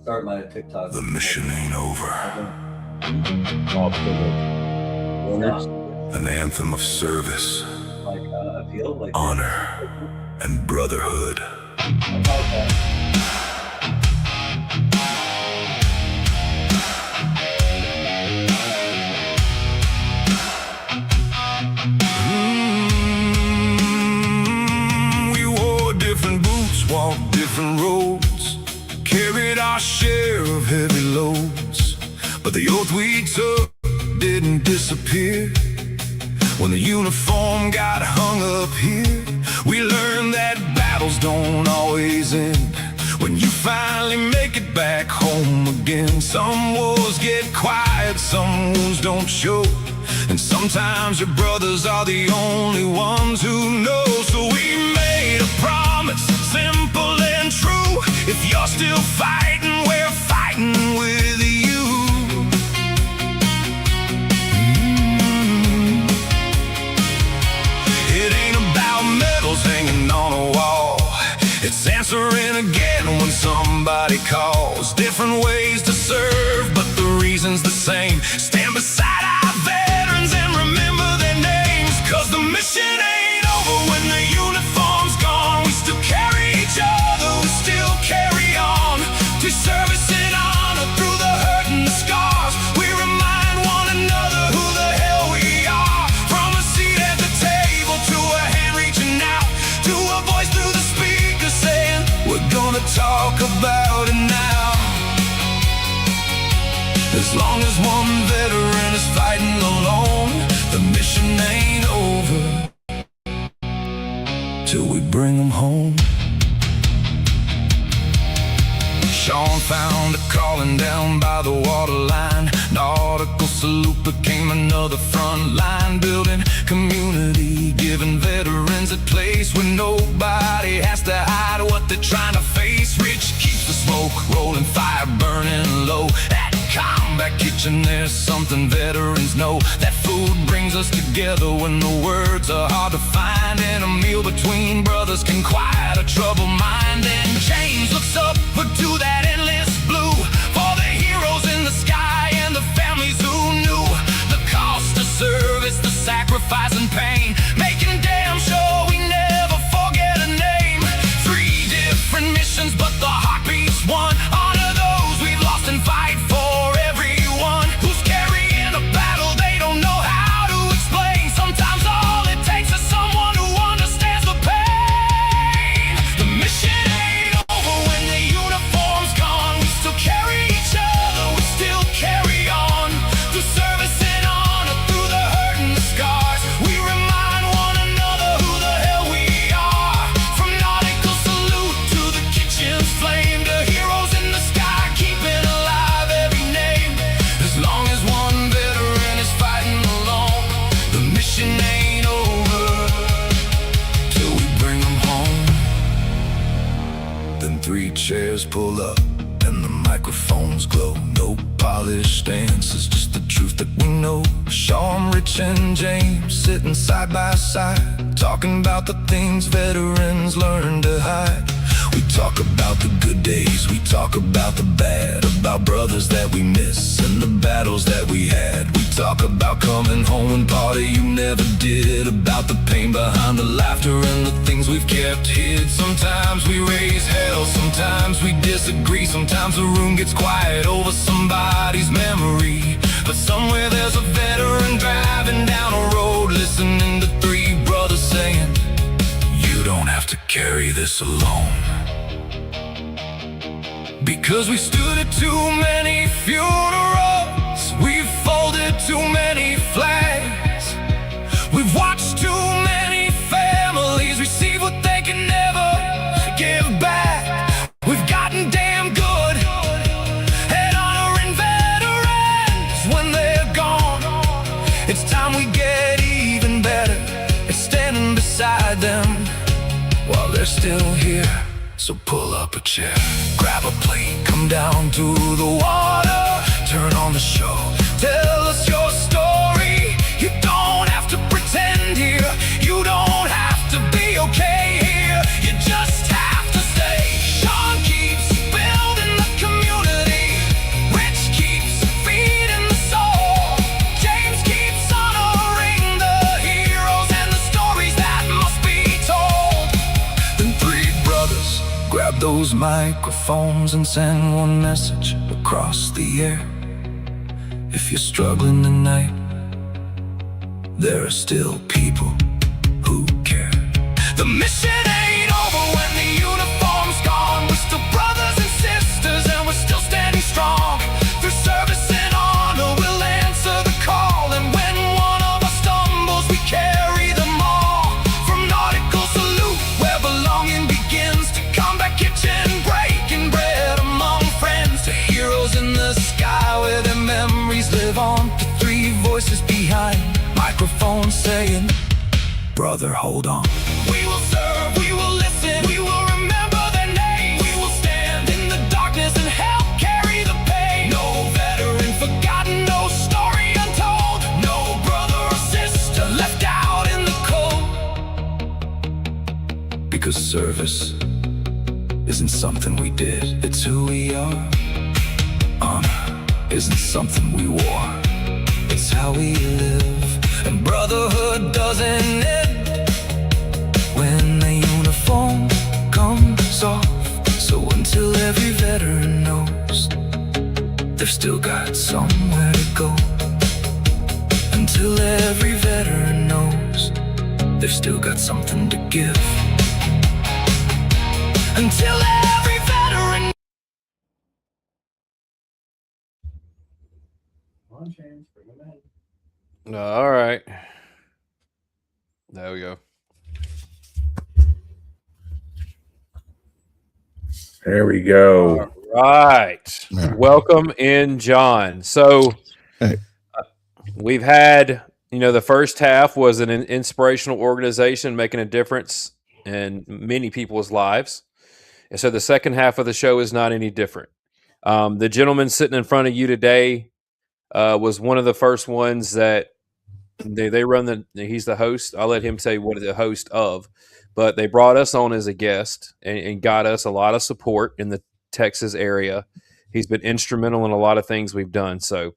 Start my TikTok. The mission ain't over. An anthem of service, Like appeal, like honor, and brotherhood. We wore different boots, walked different roads, carried our share of heavy loads, but the oath we took didn't disappear. When the uniform got hung up here, we learned that battles don't always end. When you finally make it back home again, some wars get quiet, some wounds don't show, and sometimes your brothers are the only ones who know. So we made a promise, simple and true. If you're still fighting, we're fighting with you. It ain't about medals hanging on a wall. It's answering again when somebody calls. Different ways to serve, but the reason's the same. Stand beside our veterans and remember their names. Cause the mission ain't over when the uniform's gone. We still carry each other, we still carry on. To service and honor through the hurt and the scars. We remind one another who the hell we are. From a seat at the table to a hand reaching out, to a voice through the speaker saying, we're gonna talk about it now. As long as one veteran is fighting alone, the mission ain't over till we bring them home. Sean found a calling down by the waterline. Nautical salute became another front line, building community, giving veterans a place where nobody has to hide what they're trying to face. Rich keeps the smoke rolling, fire burning low. At Combat Kitchen there's something veterans know, that food brings us together when the words are hard to find, and a meal between brothers can quiet a troubled mind. And James looks up to that endless blue for the heroes in the sky and the families who knew the cost of service, the sacrifice and pain, making damn sure we never forget a name. 3 different missions, but the heartbeat's one. Honor those we've lost and fight for everyone who's carrying a battle they don't know how to explain. Sometimes all it takes is someone who understands the pain. The mission 3 chairs pull up and the microphones glow. No polished answers, just the truth that we know. Sean, Rich, and James sitting side by side, talking about the things veterans learn to hide. We talk about the good days, we talk about the bad, about brothers that we miss and the battles that we had. We talk about coming home and party you never did, about the pain behind the laughter and the things we've kept hid. Sometimes we raise hell, sometimes we disagree, sometimes the room gets quiet over somebody's memory. But somewhere there's a veteran driving down a road, listening to 3 brothers saying, you don't have to carry this alone. Because we stood at too many funerals, we've folded too many flags, we've watched too many families receive what they can never give back. We've gotten damn good at honoring veterans when they're gone. It's time we get even better at standing beside them while they're still here. So pull up a chair, grab a plate, come down to the water, turn on the show, tell us your story. You don't have to pretend here, you don't have to be okay here, you just have to stay. Sean keeps building the community, Rich keeps feeding the soul, James keeps honoring the heroes and the stories that must be told. Then 3 brothers grab those microphones and send one message across the air. If you're struggling tonight, there are still people who care. The mission ain't over when the uniform's gone. We're still brothers and sisters and we're still standing strong. Through service and honor we'll answer the call, and when one of us stumbles we carry them all. From nautical salute where belonging begins, to combat kitchen breaking bread among friends, to heroes in the sky where their memories live on, to 3 voices behind microphones saying, brother, hold on. We will serve, we will listen, we will remember their names. We will stand in the darkness and help carry the pain. No veteran forgotten, no story untold, no brother or sister left out in the cold. Because service isn't something we did, it's who we are. Honor isn't something we wore, it's how we live. And brotherhood doesn't end when the uniform comes off. So until every veteran knows they've still got somewhere to go, until every veteran knows they've still got something to give, until every veteran. Come on, James, bring him in. All right. There we go. There we go. All right. Welcome in, John. So we've had, the first half was an inspirational organization making a difference in many people's lives. And so the second half of the show is not any different. The gentleman sitting in front of you today was one of the first ones that they run he's the host. I'll let him say what the host of, but they brought us on as a guest and got us a lot of support in the Texas area. He's been instrumental in a lot of things we've done. So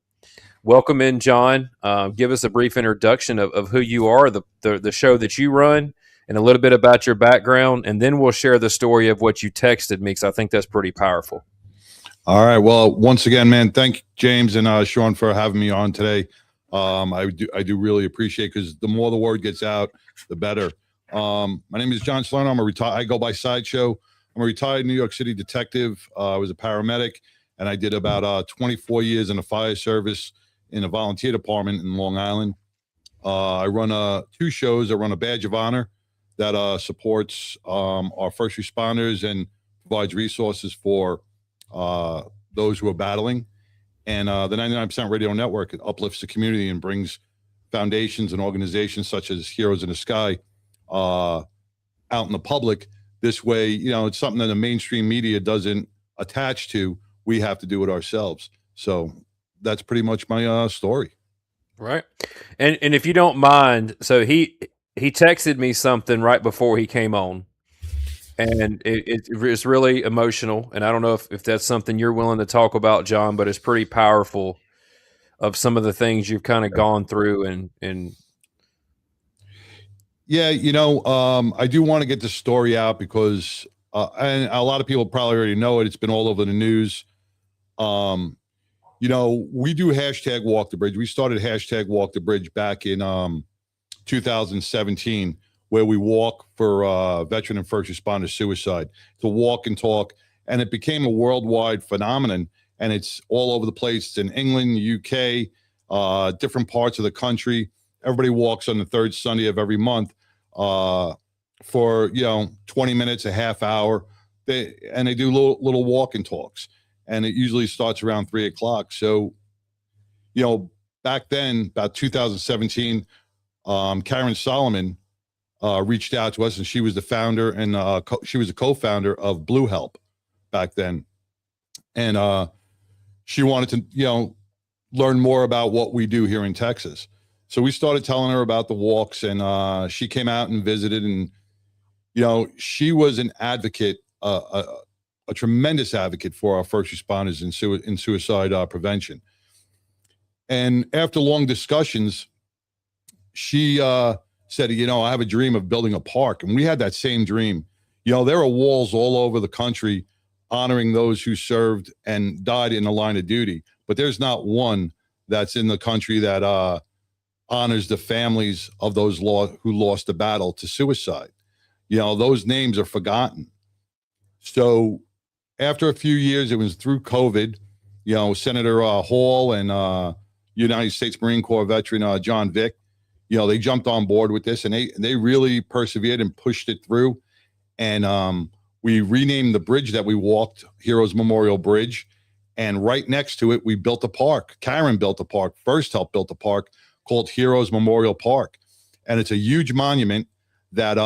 welcome in, John. Give us a brief introduction of who you are, the show that you run, and a little bit about your background. And then we'll share the story of what you texted me, because I think that's pretty powerful. All right. Well, once again, man, thank James and Sean for having me on today. I do really appreciate it, because the more the word gets out, the better. My name is John Salerno. I go by Sideshow. I'm a retired New York City detective. I was a paramedic, and I did about 24 years in the fire service in a volunteer department in Long Island. I run 2 shows. I run a Badge of Honor that supports our first responders and provides resources for those who are battling. And the 99% Radio Network uplifts the community and brings foundations and organizations such as Heroes in the Sky out in the public This way, it's something that the mainstream media doesn't attach to. We have to do it ourselves. So that's pretty much my story. Right. And if you don't mind, so he texted me something right before he came on, and it's really emotional. And I don't know if that's something you're willing to talk about, John, but it's pretty powerful of some of the things you've kind of gone through and yeah, I do want to get the story out because and a lot of people probably already know it. It's been all over the news. We do hashtag Walk the Bridge. We started hashtag Walk the Bridge back in 2017, where we walk for veteran and first responder suicide, to walk and talk. And it became a worldwide phenomenon. And it's all over the place. It's in England, UK, different parts of the country. Everybody walks on the third Sunday of every month for 20 minutes, a half hour. They do little walk and talks. And it usually starts around 3:00. So, back then, about 2017, Karen Solomon reached out to us, and she was the founder and she was a co-founder of Blue Help back then. And she wanted to, learn more about what we do here in Texas. So we started telling her about the walks, and she came out and visited. And, she was an advocate, a tremendous advocate for our first responders in suicide prevention. And after long discussions, she said, I have a dream of building a park. And we had that same dream. There are walls all over the country honoring those who served and died in the line of duty. But there's not one that's in the country that honors the families of those who lost the battle to suicide. Those names are forgotten. So after a few years, it was through COVID, Senator Hall and United States Marine Corps veteran John Vick, they jumped on board with this, and they really persevered and pushed it through. And we renamed the bridge that we walked Heroes Memorial Bridge. And right next to it, we built a park. Karen built a park. First Help built a park called Heroes Memorial Park. And it's a huge monument that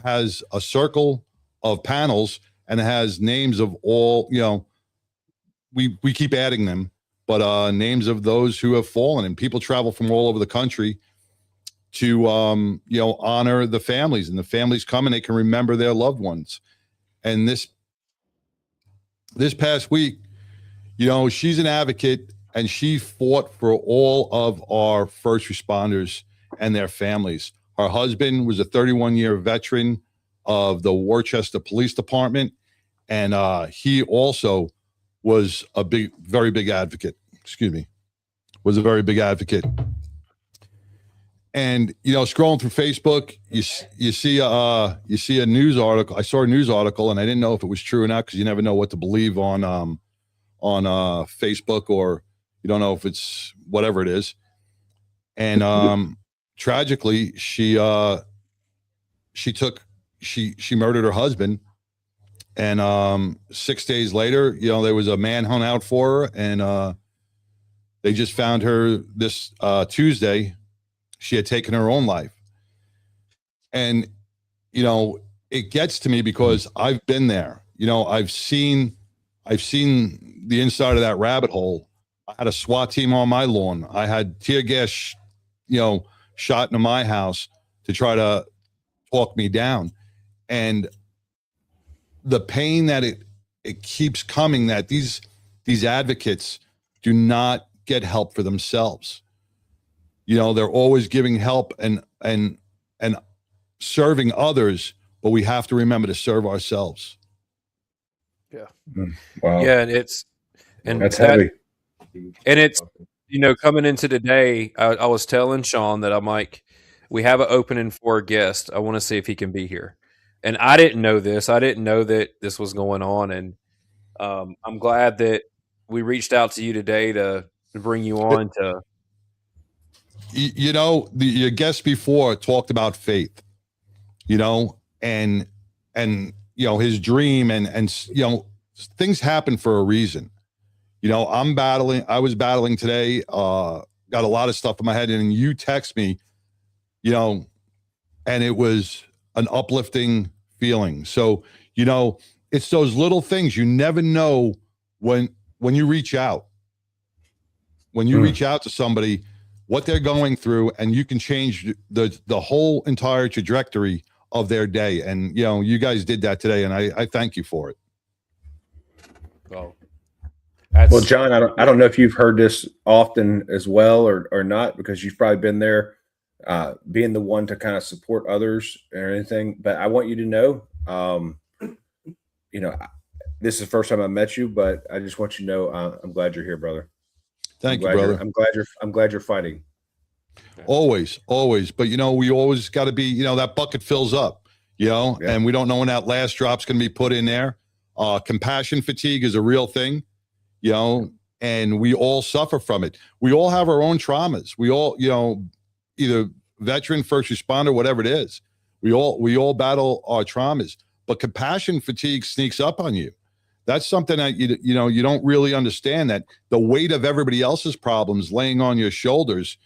has a circle of panels, and it has names of all, we keep adding them, but names of those who have fallen. And people travel from all over the country to, honor the families. And the families come and they can remember their loved ones. And this past week, she's an advocate, and she fought for all of our first responders and their families. Her husband was a 31-year veteran of the Worcester Police Department, and he also was a very big advocate. Was a very big advocate. And scrolling through Facebook, you see a news article. I saw a news article, and I didn't know if it was true or not, because you never know what to believe on Facebook, or you don't know if it's whatever it is. And tragically, she murdered her husband, and 6 days later, there was a manhunt out for her, and they just found her this Tuesday. She had taken her own life. And it gets to me because I've been there. I've seen the inside of that rabbit hole. I had a SWAT team on my lawn. I had tear gas, shot into my house to try to talk me down. And the pain that it keeps coming, that these advocates do not get help for themselves. They're always giving help and serving others, but we have to remember to serve ourselves. yeah. Wow. Yeah, That's heavy. And it's, coming into today, I was telling Sean that I'm like, we have an opening for a guest. I want to see if he can be here. And I didn't know this. I didn't know that this was going on. And I'm glad that we reached out to you today to bring you on to. Your guest before talked about faith, and his dream, and things happen for a reason. I was battling today, got a lot of stuff in my head, and you text me, and it was an uplifting feeling. So, you know, it's those little things you never know when you reach out. When you reach out to somebody, what they're going through, and you can change the whole entire trajectory of their day. And, you know, you guys did that today, and I thank you for it. Well, Well, John, I don't know if you've heard this often as well or not, because you've probably been there, being the one to kind of support others or anything. But I want you to know, you know, this is the first time I met you, but I just want you to know I'm glad you're here, brother. Thank you, brother. I'm glad you're fighting. Always. But, you know, we always got to be, you know, that bucket fills up, you know, and we don't know when that last drop's going to be put in there. Compassion fatigue is a real thing, you know, and we all suffer from it. We all have our own traumas. We all, you know, either veteran, first responder, whatever it is, we all battle our traumas, but compassion fatigue sneaks up on you. That's something that you know, you don't really understand, that the weight of everybody else's problems laying on your shoulders,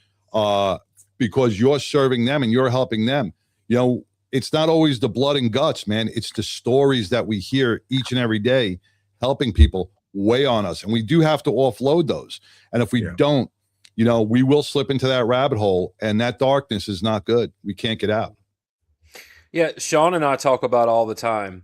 because you're serving them and you're helping them. You know, it's not always the blood and guts, man. It's the stories that we hear each and every day helping people weigh on us. And we do have to offload those. And if we don't, you know, we will slip into that rabbit hole, and that darkness is not good. We can't get out. Yeah, Sean and I talk about all the time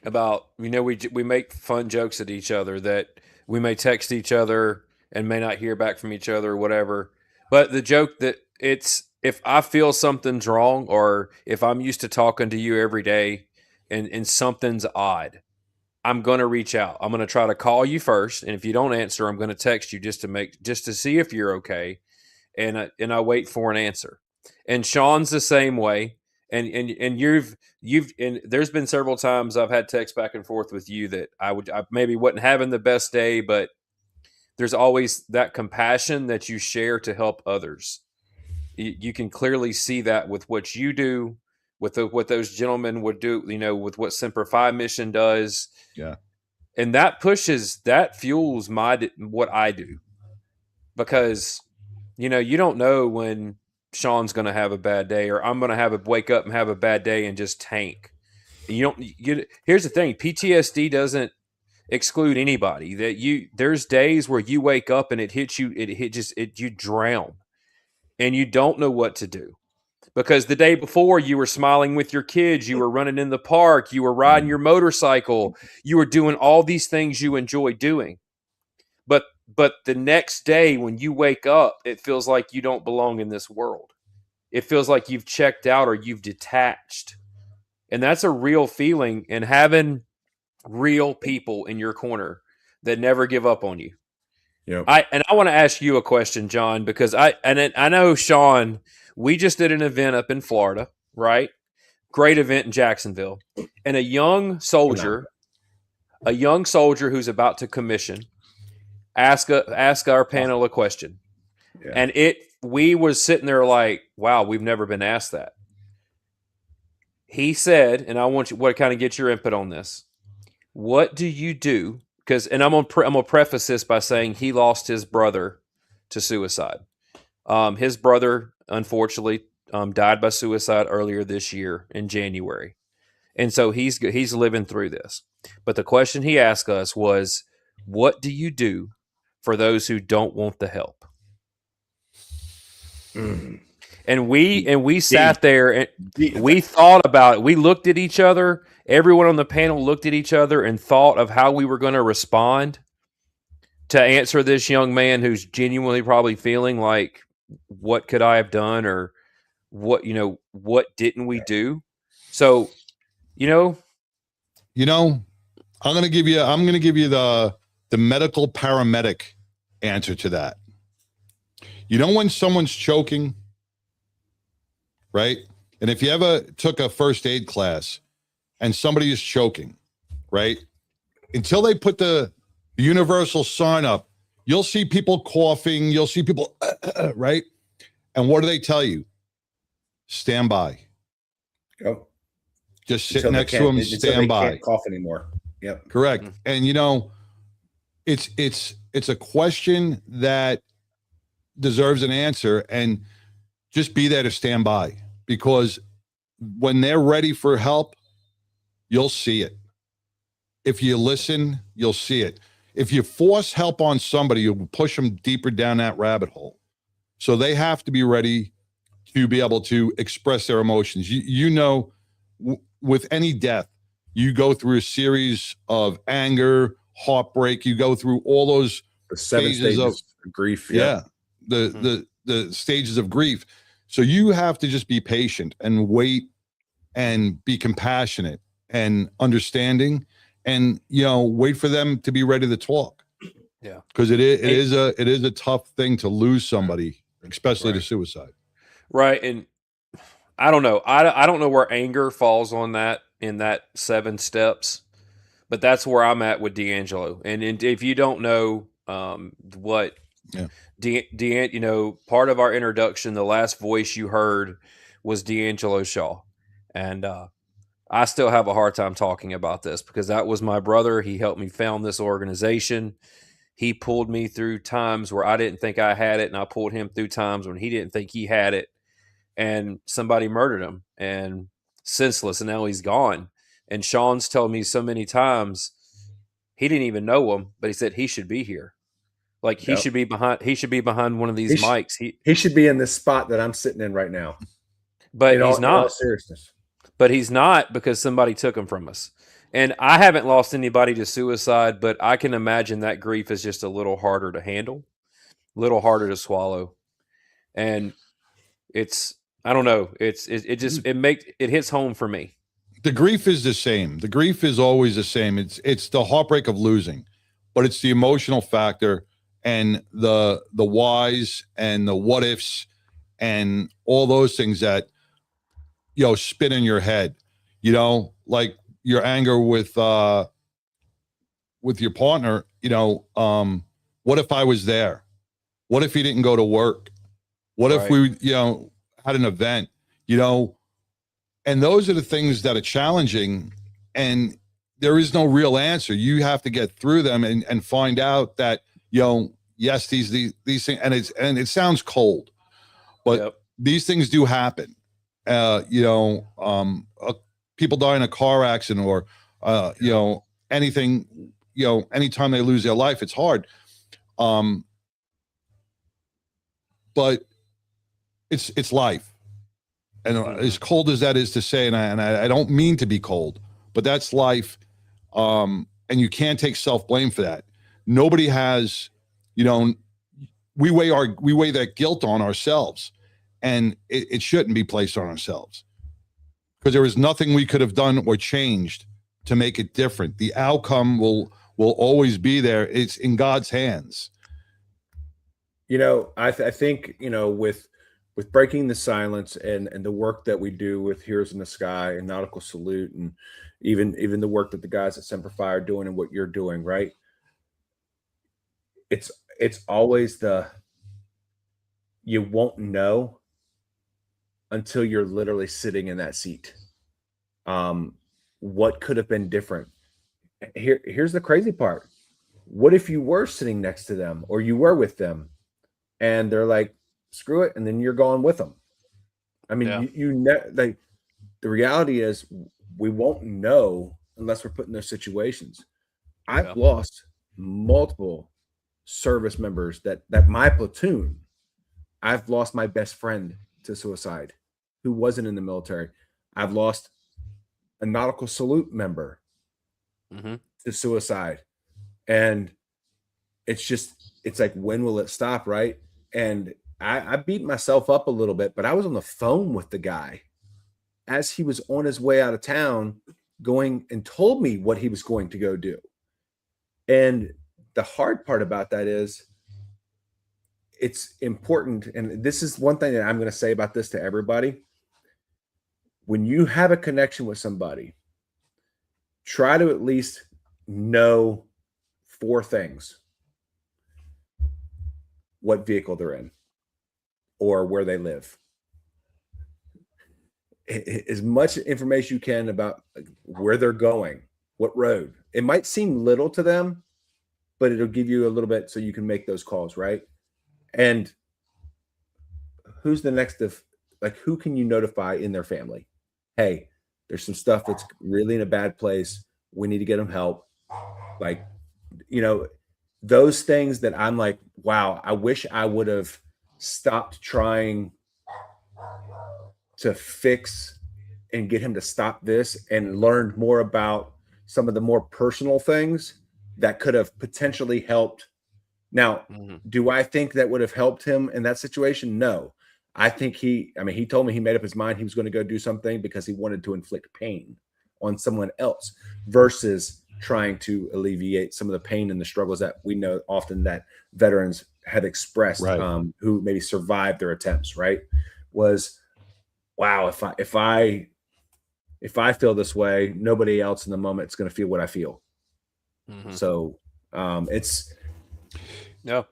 about, you know, we make fun jokes at each other that we may text each other and may not hear back from each other or whatever. But the joke that it's, if I feel something's wrong, or if I'm used to talking to you every day and something's odd, I'm going to reach out. I'm going to try to call you first. And if you don't answer, I'm going to text you just to see if you're okay. And I wait for an answer. And Sean's the same way. And you've and there's been several times I've had text back and forth with you that I maybe wasn't having the best day, but there's always that compassion that you share to help others. You can clearly see that with what you do, with what those gentlemen would do, you know, with what Semper Fi mission does. Yeah. And that fuels what I do, because, you know, you don't know when Sean's going to have a bad day, or I'm going to wake up and have a bad day and just tank. Here's the thing. PTSD doesn't exclude anybody. There's days where you wake up and it hits you, you drown and you don't know what to do, because the day before you were smiling with your kids, you were running in the park, you were riding your motorcycle, you were doing all these things you enjoy doing. But the next day when you wake up, it feels like you don't belong in this world. It feels like you've checked out or you've detached. And that's a real feeling, and having real people in your corner that never give up on you. Yeah. I want to ask you a question, John, because I know, Sean, we just did an event up in Florida, right? Great event in Jacksonville. And a young soldier who's about to commission ask our panel a question. Yeah. And we was sitting there like, wow, we've never been asked that. He said, and I want you to kind of get your input on this. What do you do? And I'm gonna preface this by saying he lost his brother to suicide. His brother, unfortunately, died by suicide earlier this year in January, and so he's living through this. But the question he asked us was, "What do you do for those who don't want the help?" And we sat there and we thought about it. We looked at each other. Everyone on the panel looked at each other and thought of how we were going to respond to answer this young man who's genuinely probably feeling like, what could I have done, or what didn't we do? So, I'm going to give you the medical paramedic answer to that. You know, when someone's choking, right? And if you ever took a first aid class and somebody is choking, right? Until they put the universal sign up, you'll see people coughing, you'll see people, right? And what do they tell you? Stand by. Go. Just sit next to them, stand by. Can't cough anymore. Yep. Correct. And it's a question that deserves an answer, and just be there to stand by, because when they're ready for help, you'll see it. If you listen, you'll see it. If you force help on somebody, you'll push them deeper down that rabbit hole. So they have to be ready to be able to express their emotions. With any death, you go through a series of anger, heartbreak. You go through all those The 7 stages of grief. the stages of grief. So you have to just be patient and wait and be compassionate and understanding, and wait for them to be ready to talk. Yeah, because it is a tough thing to lose somebody, especially to suicide. Right. And I don't know. I don't know where anger falls on that in that 7 steps, but that's where I'm at with D'Angelo. And if you don't know what part of our introduction, the last voice you heard was D'Angelo Shaw. And I still have a hard time talking about this because that was my brother. He helped me found this organization. He pulled me through times where I didn't think I had it, and I pulled him through times when he didn't think he had it. And somebody murdered him and senseless, and now he's gone. And Sean's told me so many times he didn't even know him, but he said he should be here. Like he should be behind one of these mics. He should be in this spot that I'm sitting in right now. But he's not. In all seriousness. But he's not, because somebody took him from us. And I haven't lost anybody to suicide, but I can imagine that grief is just a little harder to handle, a little harder to swallow. And I don't know. It hits home for me. The grief is the same. The grief is always the same. It's the heartbreak of losing, but it's the emotional factor and the whys and the what ifs and all those things that spin in your head. Like your anger with your partner. What if I was there? What if he didn't go to work? What if we had an event? And those are the things that are challenging, and there is no real answer. You have to get through them and find out that, yes, these things, and it sounds cold, but these things do happen. People die in a car accident or, anything, anytime they lose their life, it's hard. But it's life. And as cold as that is to say, and I don't mean to be cold, but that's life. And you can't take self-blame for that. Nobody has, we weigh that guilt on ourselves, and it shouldn't be placed on ourselves, because there is nothing we could have done or changed to make it different. The outcome will always be there. It's in God's hands. I think, with breaking the silence and the work that we do with Heroes in the Sky and Nautical Salute, and even the work that the guys at Semper Fi are doing and what you're doing, right? It's always you won't know until you're literally sitting in that seat. What could have been different? Here's the crazy part. What if you were sitting next to them, or you were with them, and they're like, screw it, and then you're going with them? I mean, the reality is we won't know unless we're put in those situations. I've lost multiple service members that my platoon. I've lost my best friend to suicide who wasn't in the military. I've lost a Nautical Salute member to suicide. And it's like, when will it stop, right? And I beat myself up a little bit, but I was on the phone with the guy as he was on his way out of town, going and told me what he was going to go do. And the hard part about that is it's important. And this is one thing that I'm going to say about this to everybody. When you have a connection with somebody, try to at least know 4 things: what vehicle they're in, or where they live. As much information you can about where they're going, what road. It might seem little to them, but it'll give you a little bit so you can make those calls, right? And who's the next who can you notify in their family? Hey, There's some stuff that's really in a bad place. We need to get him help. Like, those things that I'm like, wow, I wish I would have stopped trying to fix and get him to stop this and learned more about some of the more personal things that could have potentially helped. Now, do I think that would have helped him in that situation? No. I think he told me he made up his mind he was going to go do something because he wanted to inflict pain on someone else versus trying to alleviate some of the pain and the struggles that we know often that veterans have expressed, Right. who maybe survived their attempts, right? Was, wow, if I feel this way, nobody else in the moment is going to feel what I feel. So it's, No.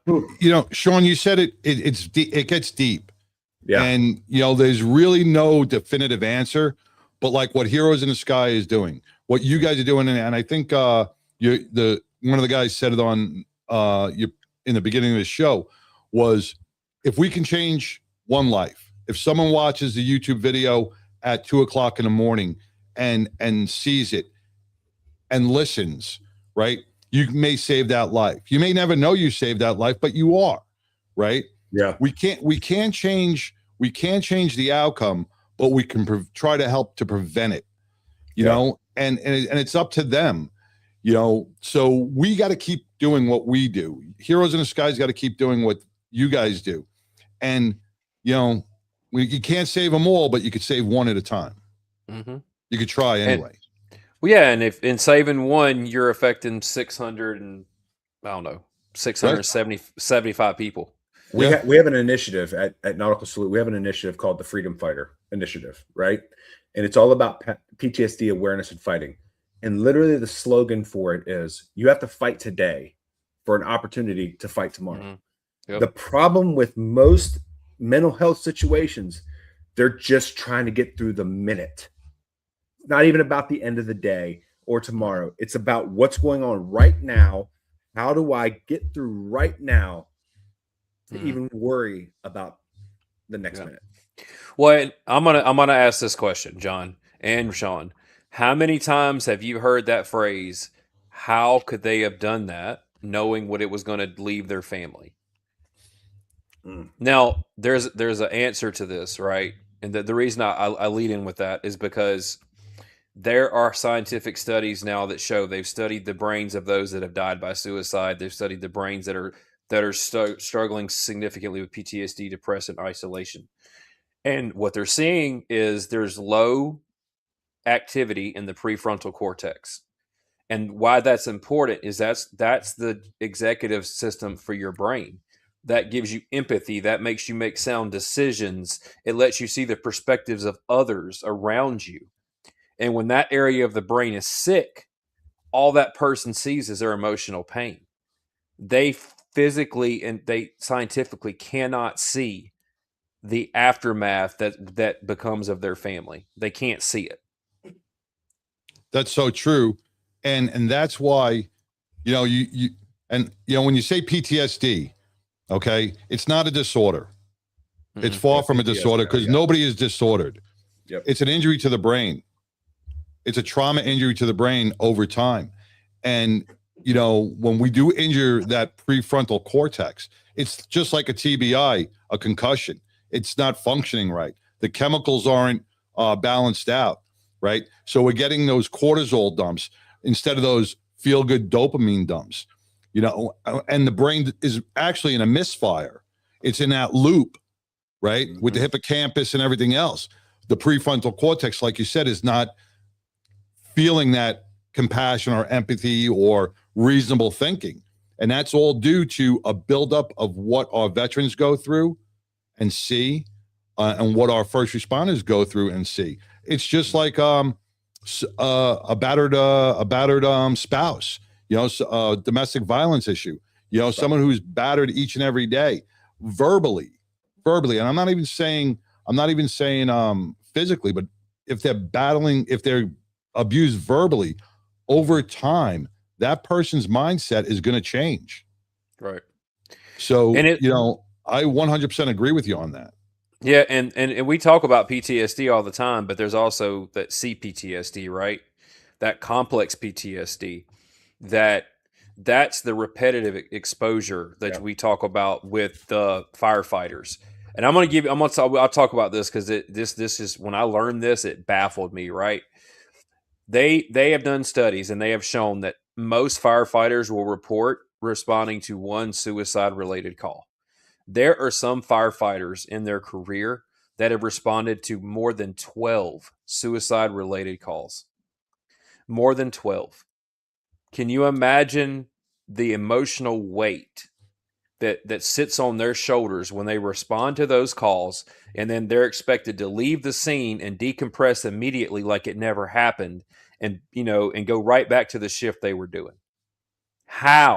Sean, you said it gets deep. yeah. And there's really no definitive answer, but like what Heroes in the Sky is doing, what you guys are doing, and I think one of the guys said it on in the beginning of the show, was if we can change one life, if someone watches the YouTube video at 2:00 in the morning and sees it and listens, right? You may save that life. You may never know you saved that life, but you are, right? Yeah. We can't change the outcome, but we can try to help to prevent it, you know, and it's up to them, so we got to keep doing what we do. Heroes in the Sky's got to keep doing what you guys do. And, you can't save them all, but you could save one at a time. You could try anyway. Well, yeah, and if in saving one, you're affecting 675 people. We have an initiative at Nautical Salute. We have an initiative called the Freedom Fighter Initiative, right? And it's all about PTSD awareness and fighting. And literally the slogan for it is, you have to fight today for an opportunity to fight tomorrow. The problem with most mental health situations, they're just trying to get through the minute. It's not even about the end of the day or tomorrow. It's about what's going on right now. How do I get through right now to even worry about the next minute? Well, I'm gonna ask this question, John and Sean. How many times have you heard that phrase? How could they have done that, knowing what it was going to leave their family? Now, there's an answer to this, right? And the reason I lead in with that is because there are scientific studies now that show they've studied the brains of those that have died by suicide. They've studied the brains that are struggling significantly with PTSD, depression, isolation. And what they're seeing is there's low activity in the prefrontal cortex. And why that's important is that's the executive system for your brain. That gives you empathy. That makes you make sound decisions. It lets you see the perspectives of others around you. And when that area of the brain is sick, all that person sees is their emotional pain. They physically and they scientifically cannot see the aftermath that becomes of their family. They can't see it. That's so true. And that's why, when you say PTSD, okay, it's not a disorder. It's far from a disorder because nobody is disordered. Yep. It's an injury to the brain. It's a trauma injury to the brain over time. And, when we do injure that prefrontal cortex, it's just like a TBI, a concussion. It's not functioning right. The chemicals aren't balanced out, right? So we're getting those cortisol dumps instead of those feel-good dopamine dumps, and the brain is actually in a misfire. It's in that loop, right? With the hippocampus and everything else. The prefrontal cortex, like you said, is not feeling that compassion or empathy or reasonable thinking. And that's all due to a buildup of what our veterans go through and see, and what our first responders go through and see. It's just like a battered spouse, domestic violence issue, someone who's battered each and every day, verbally. And I'm not even saying physically, but if they're abused verbally, over time, that person's mindset is going to change. Right. So, And I 100% agree with you on that. Yeah, and we talk about PTSD all the time, but there's also that CPTSD, right? That complex PTSD. That's the repetitive exposure that Yeah. we talk about with the firefighters. And I'll talk about this because this is when I learned this, it baffled me, right? They have done studies and they have shown that most firefighters will report responding to one suicide related call. There are some firefighters in their career that have responded to more than 12 suicide related calls. More than 12. Can you imagine the emotional weight that sits on their shoulders when they respond to those calls, and then they're expected to leave the scene and decompress immediately like it never happened, and and go right back to the shift they were doing? How?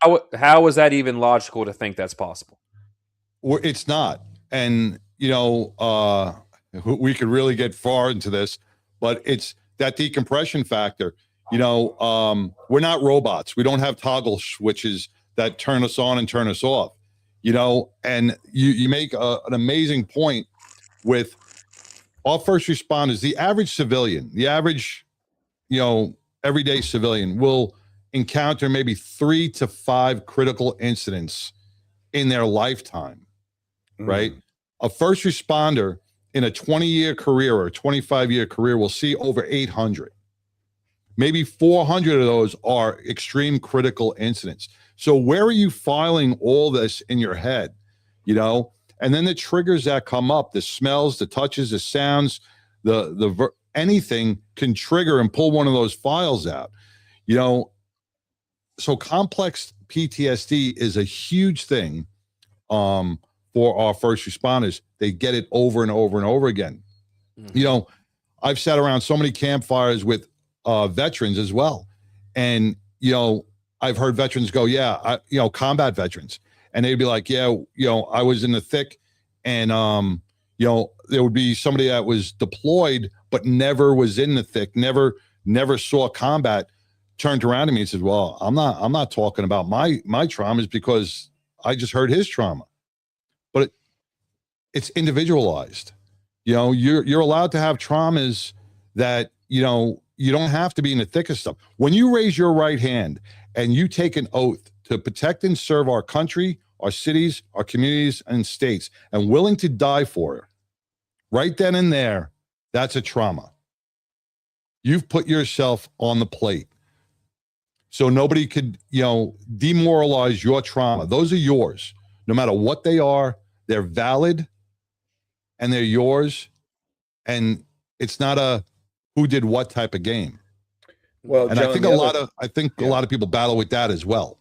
Well, How is that even logical to think that's possible? it's not. And, we could really get far into this, but it's that decompression factor. We're not robots. We don't have toggle switches that turn us on and turn us off, and you make an amazing point with all first responders. The average civilian, the average, everyday civilian will encounter maybe 3 to 5 critical incidents in their lifetime, right? A first responder in a 20-year career or a 25-year career will see over 800. Maybe 400 of those are extreme critical incidents. So where are you filing all this in your head, And then the triggers that come up, the smells, the touches, the sounds, anything can trigger and pull one of those files out, So complex PTSD is a huge thing for our first responders. They get it over and over and over again. Mhm. I've sat around so many campfires with veterans as well. And, I've heard veterans go, combat veterans. And they'd be like, I was in the thick and, there would be somebody that was deployed, but never was in the thick, never saw combat, turned around to me and said, well, I'm not talking about my traumas because I just heard his trauma. But it's individualized. You're allowed to have traumas that, you don't have to be in the thick of stuff. When you raise your right hand and you take an oath to protect and serve our country, our cities, our communities, and states, and willing to die for it, right then and there, that's a trauma. You've put yourself on the plate. So nobody could, demoralize your trauma. Those are yours. No matter what they are, they're valid and they're yours. And it's not a who did what type of game. Well, And John, I think a lot of people battle with that as well.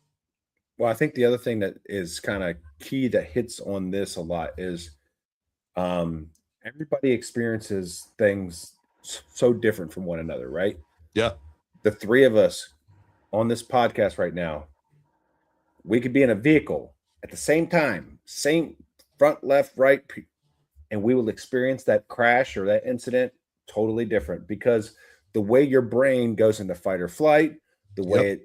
Well, I think the other thing that is kind of key that hits on this a lot is everybody experiences things so different from one another, right? Yeah. The three of us on this podcast right now, we could be in a vehicle at the same time, same front, left, right, and we will experience that crash or that incident totally different because the way your brain goes into fight or flight, the way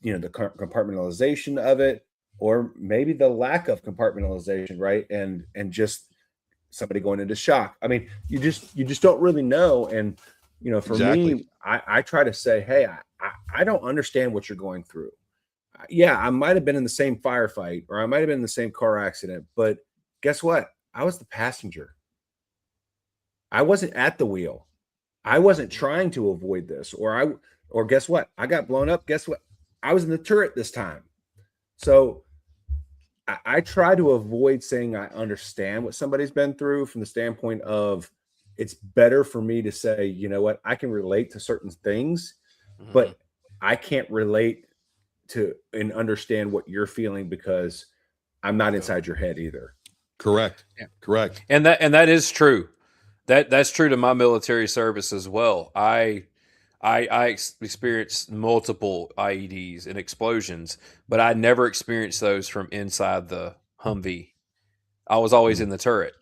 the compartmentalization of it, or maybe the lack of compartmentalization, right? And just somebody going into shock. I mean, you just don't really know. And for me, I try to say, hey, I don't understand what you're going through. Yeah, I might have been in the same firefight or I might have been in the same car accident, but guess what? I was the passenger. I wasn't at the wheel. I wasn't trying to avoid this, or guess what? I got blown up. Guess what? I was in the turret this time. So I try to avoid saying I understand what somebody's been through from the standpoint of it's better for me to say, you know what, I can relate to certain things, but I can't relate to and understand what you're feeling because I'm not inside your head either. Correct. Yeah. Correct. And that is true. That's true to my military service as well. I experienced multiple IEDs and explosions, but I never experienced those from inside the Humvee. I was always in the turret.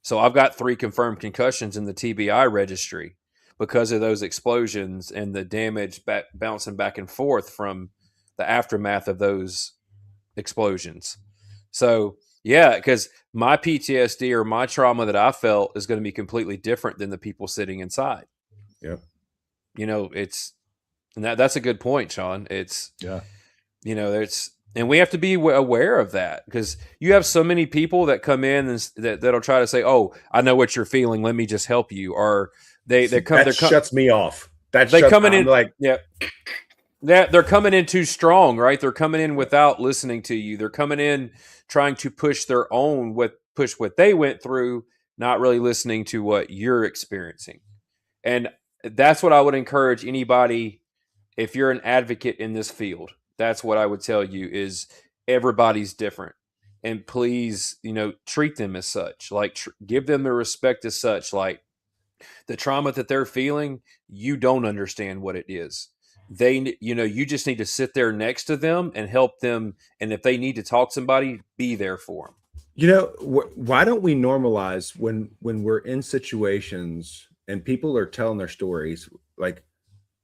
So I've got 3 confirmed concussions in the TBI registry because of those explosions and the damage bouncing back and forth from the aftermath of those explosions. So, Yeah, because my PTSD or my trauma that I felt is going to be completely different than the people sitting inside. Yep. You know, and that's a good point, Sean. Yeah. You know, and we have to be aware of that, because you have so many people that come in and that'll try to say, "Oh, I know what you're feeling. Let me just help you," or they come. That shuts me off. They coming in like, yeah. They're coming in too strong, right? They're coming in without listening to you. They're coming in trying to push their own, push what they went through, not really listening to what you're experiencing. And that's what I would encourage anybody, if you're an advocate in this field, that's what I would tell you is everybody's different. And please, treat them as such, like give them the respect as such, like the trauma that they're feeling, you don't understand what it is. You just need to sit there next to them and help them. And if they need to talk to somebody, be there for them. Why don't we normalize when we're in situations and people are telling their stories, like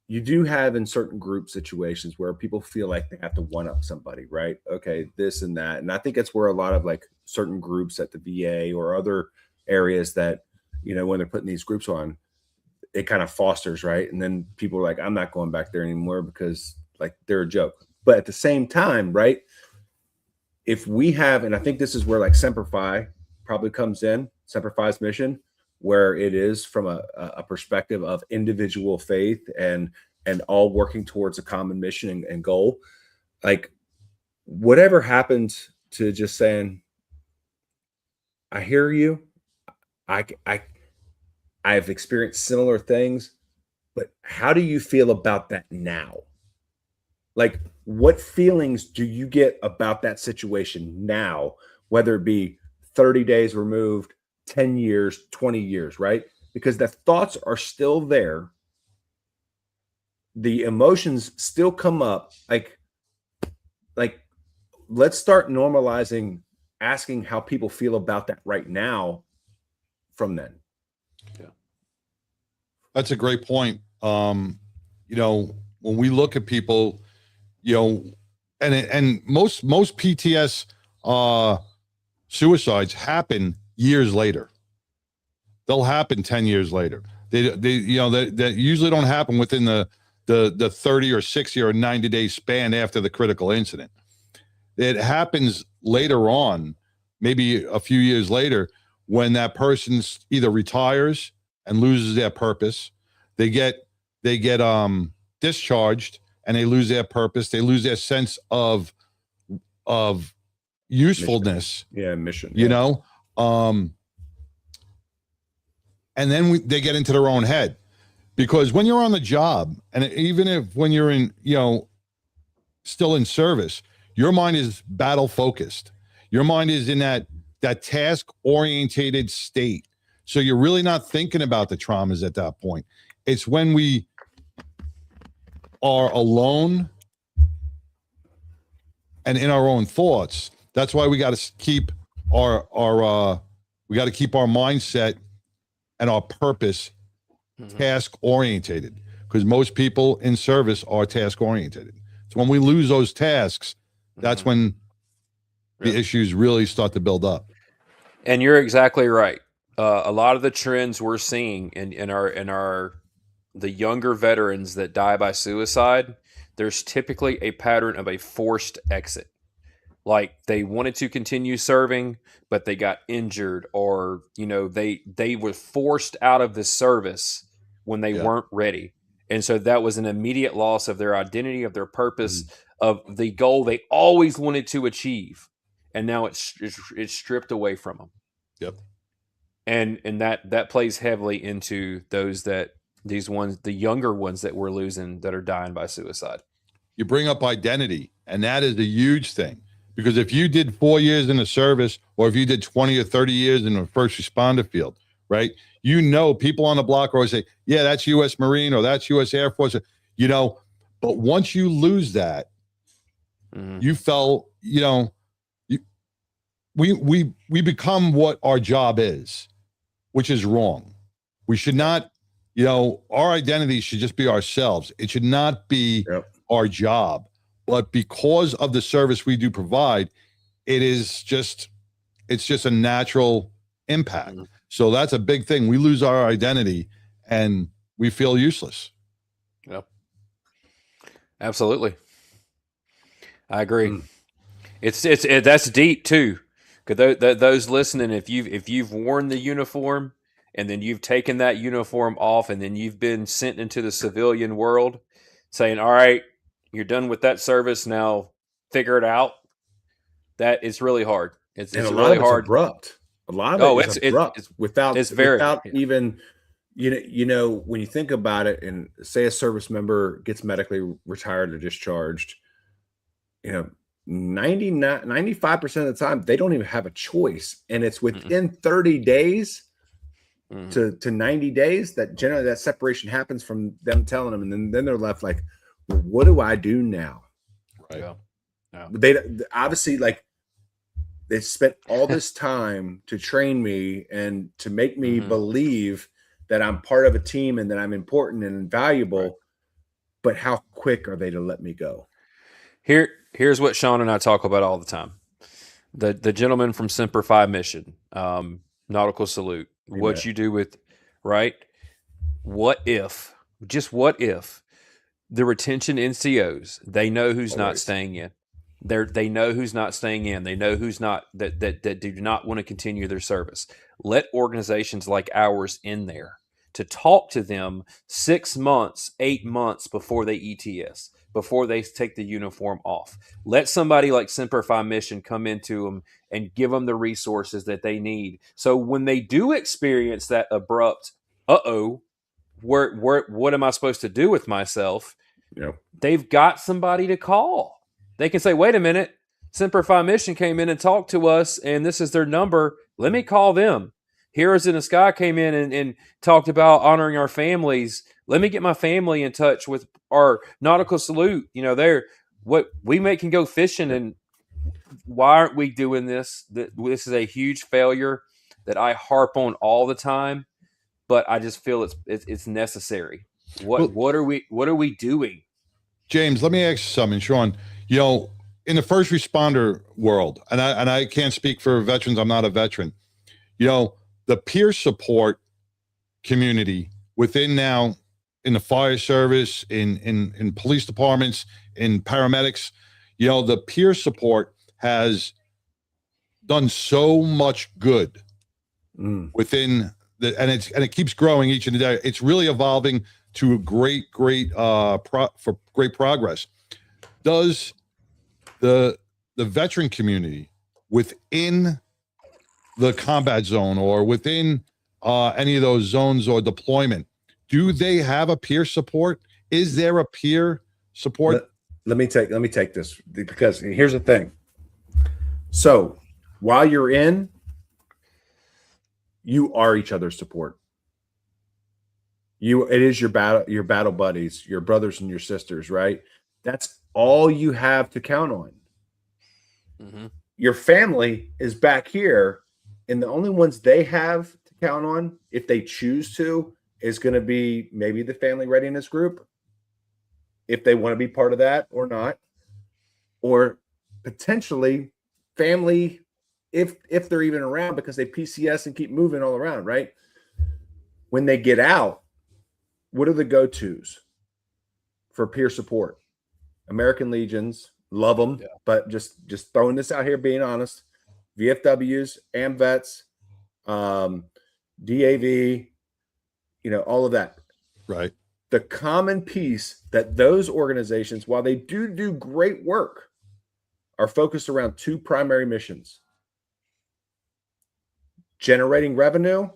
you do have in certain group situations where people feel like they have to one up somebody, right? Okay, this and that. And I think that's where a lot of like certain groups at the VA or other areas that, when they're putting these groups on, it kind of fosters, right? And then people are like, I'm not going back there anymore because like they're a joke. But at the same time, right? If we have, and I think this is where like Semper Fi probably comes in, Semper Fi's mission, where it is from a perspective of individual faith and all working towards a common mission and goal. Like whatever happened to just saying, I hear you. I've experienced similar things, but how do you feel about that now? Like, what feelings do you get about that situation now, whether it be 30 days removed, 10 years, 20 years, right? Because the thoughts are still there. The emotions still come up. Like let's start normalizing asking how people feel about that right now from then. Yeah. That's a great point. When we look at people, and most PTS suicides happen years later. They'll happen 10 years later. They usually don't happen within the 30 or 60 or 90-day span after the critical incident. It happens later on, maybe a few years later, when that person's either retires and loses their purpose, they get discharged and they lose their purpose. They lose their sense of usefulness. Mission. And then they get into their own head, because when you're on the job, and even when you're in, still in service, your mind is battle focused. Your mind is in that task orientated state. So you're really not thinking about the traumas at that point. It's when we are alone and in our own thoughts. That's why we got to keep our mindset and our purpose task orientated, because most people in service are task orientated. So when we lose those tasks, that's when the issues really start to build up. And you're exactly right. A lot of the trends we're seeing in the younger veterans that die by suicide, there's typically a pattern of a forced exit. Like they wanted to continue serving, but they got injured, or they were forced out of the service when they weren't ready. And so that was an immediate loss of their identity, of their purpose, of the goal they always wanted to achieve. And now it's stripped away from them. Yep. And that plays heavily into the younger ones that we're losing that are dying by suicide. You bring up identity, and that is a huge thing, because if you did 4 years in the service, or if you did 20 or 30 years in the first responder field, right? People on the block always say, yeah, that's U.S. Marine or that's U.S. Air Force, but once you lose that, you felt, we become what our job is, which is wrong. We should not, our identity should just be ourselves. It should not be our job. But because of the service we do provide, it is just It's just a natural impact. Mhm. So that's a big thing. We lose our identity and we feel useless. Yep. Absolutely. I agree. Mm. That's deep too. Because those listening, if you've worn the uniform and then you've taken that uniform off and then you've been sent into the civilian world, saying, "All right, you're done with that service now. Figure it out." That is really hard. It's And a lot really of it's hard. abrupt. A lot of Oh, it is it's abrupt without it's very without even when you think about it, and say a service member gets medically retired or discharged, 95% of the time they don't even have a choice, and it's within 30 days Mhm. to 90 days that generally that separation happens from them telling them, and then they're left like, well, what do I do now? Right. Yeah. Yeah. They obviously, like, they spent all this time to train me and to make me Mhm. believe that I'm part of a team and that I'm important and valuable. Right. But how quick are they to let me go? Here's what Sean and I talk about all the time. The gentleman from Semper Fi Mission, Nautical Salute. We What met. you do with, right? What if, just what if, the retention NCOs, they know who's not Always. staying in. They know who's not staying in. They know who's not that do not want to continue their service. Let organizations like ours in there to talk to them 6 months, 8 months before they ETS, before they take the uniform off. Let somebody like Semper Fi Mission come into them and give them the resources that they need. So when they do experience that abrupt, what am I supposed to do with myself? They've got somebody to call. They can say, wait a minute, Semper Fi Mission came in and talked to us, and this is their number. Let me call them. Heroes in the Sky came in and talked about honoring our families. Let me get my family in touch with our Nautical Salute. They're what we can go fishing, and why aren't we doing this? This is a huge failure that I harp on all the time, but I just feel it's necessary. What are we doing? James, let me ask you something, Sean. In the first responder world, and I can't speak for veterans, I'm not a veteran. The peer support community within now in the fire service, in police departments, in paramedics, the peer support has done so much good within and it keeps growing each and every day. It's really evolving to a great progress. Does the veteran community within the combat zone or within any of those zones or deployment, do they have a peer support? Is there a peer support? Let me take this, because here's the thing. So while you're in, you are each other's support. It is your battle buddies, your brothers and your sisters, right? That's all you have to count on. Mm-hmm. Your family is back here, and the only ones they have to count on, if they choose to, is going to be maybe the family readiness group, if they want to be part of that or not, or potentially family, if they're even around, because they PCS and keep moving all around, right? When they get out, what are the go-tos for peer support? American Legions, love them, but just throwing this out here, being honest, VFWs, AMVETS, DAV, all of that. Right. The common piece that those organizations, while they do great work, are focused around two primary missions: generating revenue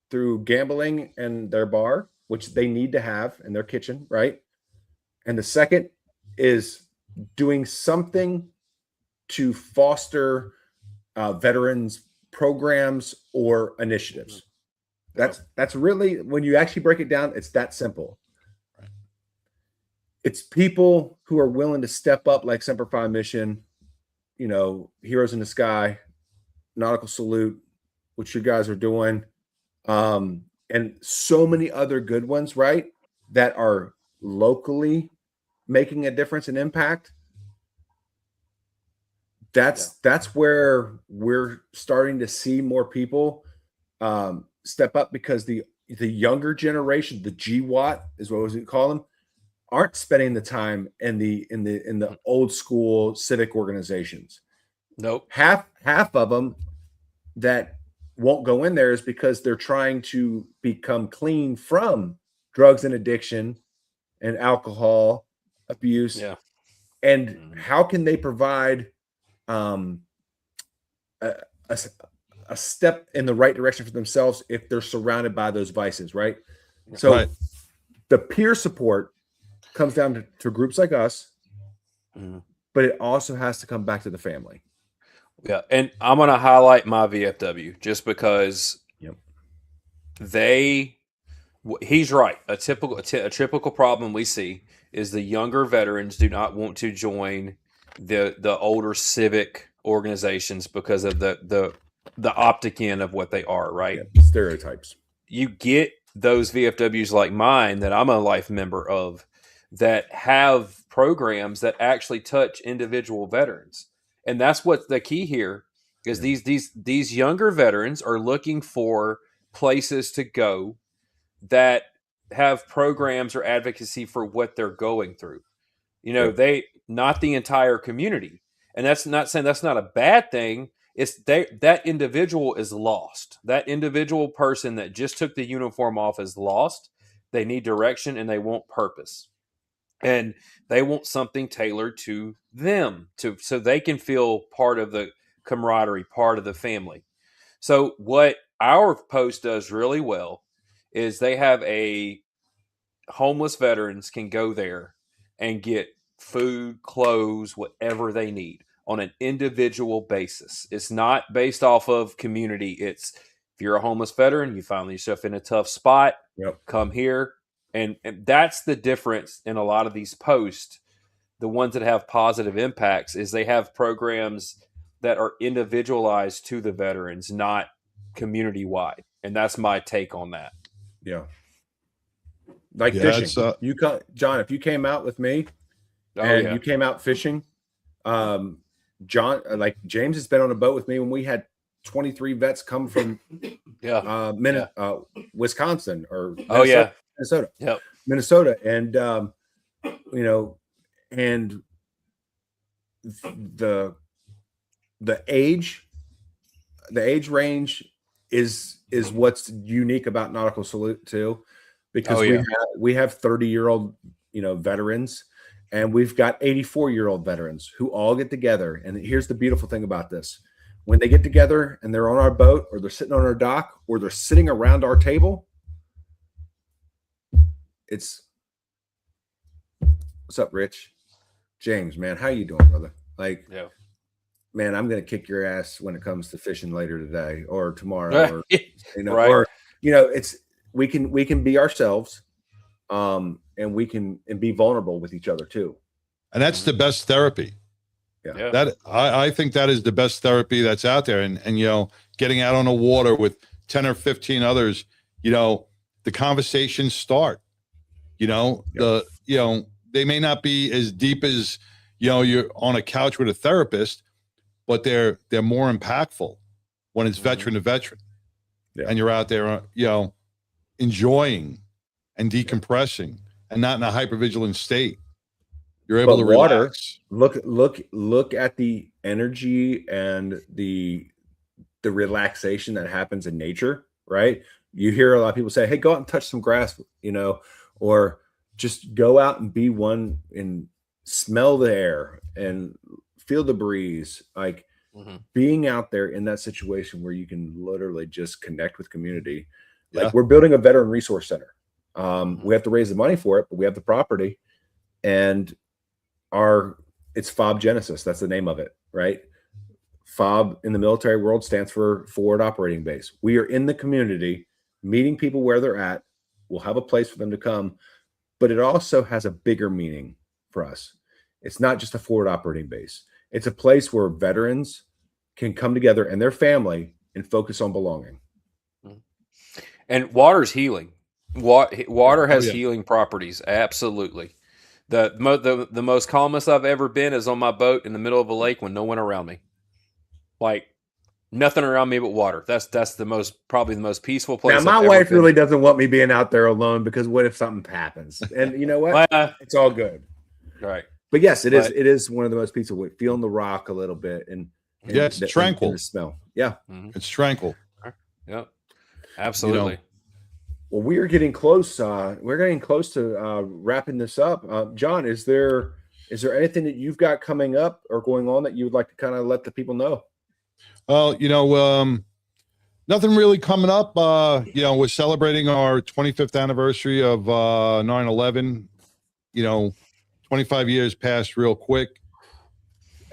through gambling and their bar, which they need to have in their kitchen, right? And the second is doing something to foster veterans programs or initiatives. That's really, when you actually break it down, it's that simple. Right. It's people who are willing to step up, like Semper Fi Mission, Heroes in the Sky, Nautical Salute, which you guys are doing, and so many other good ones, right, that are locally making a difference and impact. that's where we're starting to see more people step up, because the younger generation, the GWAT is what we call them, aren't spending the time in the old school civic organizations. Nope. Half of them that won't go in there is because they're trying to become clean from drugs and addiction and alcohol abuse. Yeah. And how can they provide a step in the right direction for themselves if they're surrounded by those vices, right? So Right. the peer support comes down to groups like us, but it also has to come back to the family. Yeah, and I'm going to highlight my VFW just because he's right. A typical problem we see is the younger veterans do not want to join the older civic organizations because of the optic in of what they are, right? Yeah, stereotypes. You get those VFWs like mine that I'm a life member of that have programs that actually touch individual veterans. And that's what the key here is. These younger veterans are looking for places to go that have programs or advocacy for what they're going through. You know, they not the entire community. And that's not saying that's not a bad thing. It's that individual is lost. That individual person that just took the uniform off is lost. They need direction and they want purpose. And they want something tailored to them so they can feel part of the camaraderie, part of the family. So what our post does really well is they have a homeless veterans can go there and get food, clothes, whatever they need on an individual basis. It's not based off of community. It's if you're a homeless veteran, you find yourself in a tough spot, come here. And that's the difference in a lot of these posts. The ones that have positive impacts is they have programs that are individualized to the veterans, not community wide. And that's my take on that. Yeah. Like fishing. John, if you came out with me you came out fishing, John, like James has been on a boat with me when we had 23 vets come from Wisconsin or Minnesota. Yep. Minnesota. And you know, and the age range is what's unique about Nautical Salute too, because we have 30-year-old, you know, veterans, and we've got 84-year-old veterans who all get together. And here's the beautiful thing about this. When they get together and they're on our boat or they're sitting on our dock or they're sitting around our table, it's what's up, Rich? James, man, how you doing, brother? Like, man, I'm gonna kick your ass when it comes to fishing later today or tomorrow, or you know, or you know, it's we can be ourselves, and we can be vulnerable with each other too. And that's the best therapy. Yeah. That I think that is the best therapy that's out there. And you know, getting out on the water with 10 or 15 others, you know, the conversations start. You know, they may not be as deep as, you know, you're on a couch with a therapist, but they're more impactful when it's veteran to veteran. And you're out there, you know, enjoying and decompressing and not in a hypervigilant state. You're able to relax. Look at the energy and the relaxation that happens in nature, right? You hear a lot of people say, hey, go out and touch some grass, you know, or just go out and be one and smell the air and feel the breeze. Like being out there in that situation where you can literally just connect with community. Like we're building a veteran resource center. We have to raise the money for it, but we have the property, and it's FOB Genesis. That's the name of it, right? FOB in the military world stands for Forward Operating Base. We are in the community, meeting people where they're at. We'll have a place for them to come, but it also has a bigger meaning for us. It's not just a forward operating base. It's a place where veterans can come together and their family and focus on belonging. And water's healing. Water has healing properties. Absolutely. The most calmest I've ever been is on my boat in the middle of a lake when no one around me. like nothing around me but water. That's probably the most peaceful place. Now, my I've ever wife been. really doesn't want me being out there alone because what if something happens? And you know what? It's all good. Right. But yes, it is. It is one of the most peaceful. Feeling the rock a little bit, and Yeah, it's tranquil. and the smell. Yeah, It's tranquil. Yep. Absolutely. Well, we are getting close. We're getting close to wrapping this up. John, is there anything that you've got coming up or going on that you would like to kind of let the people know? Well, nothing really coming up. We're celebrating our 25th anniversary of 9/11. 25 years passed real quick.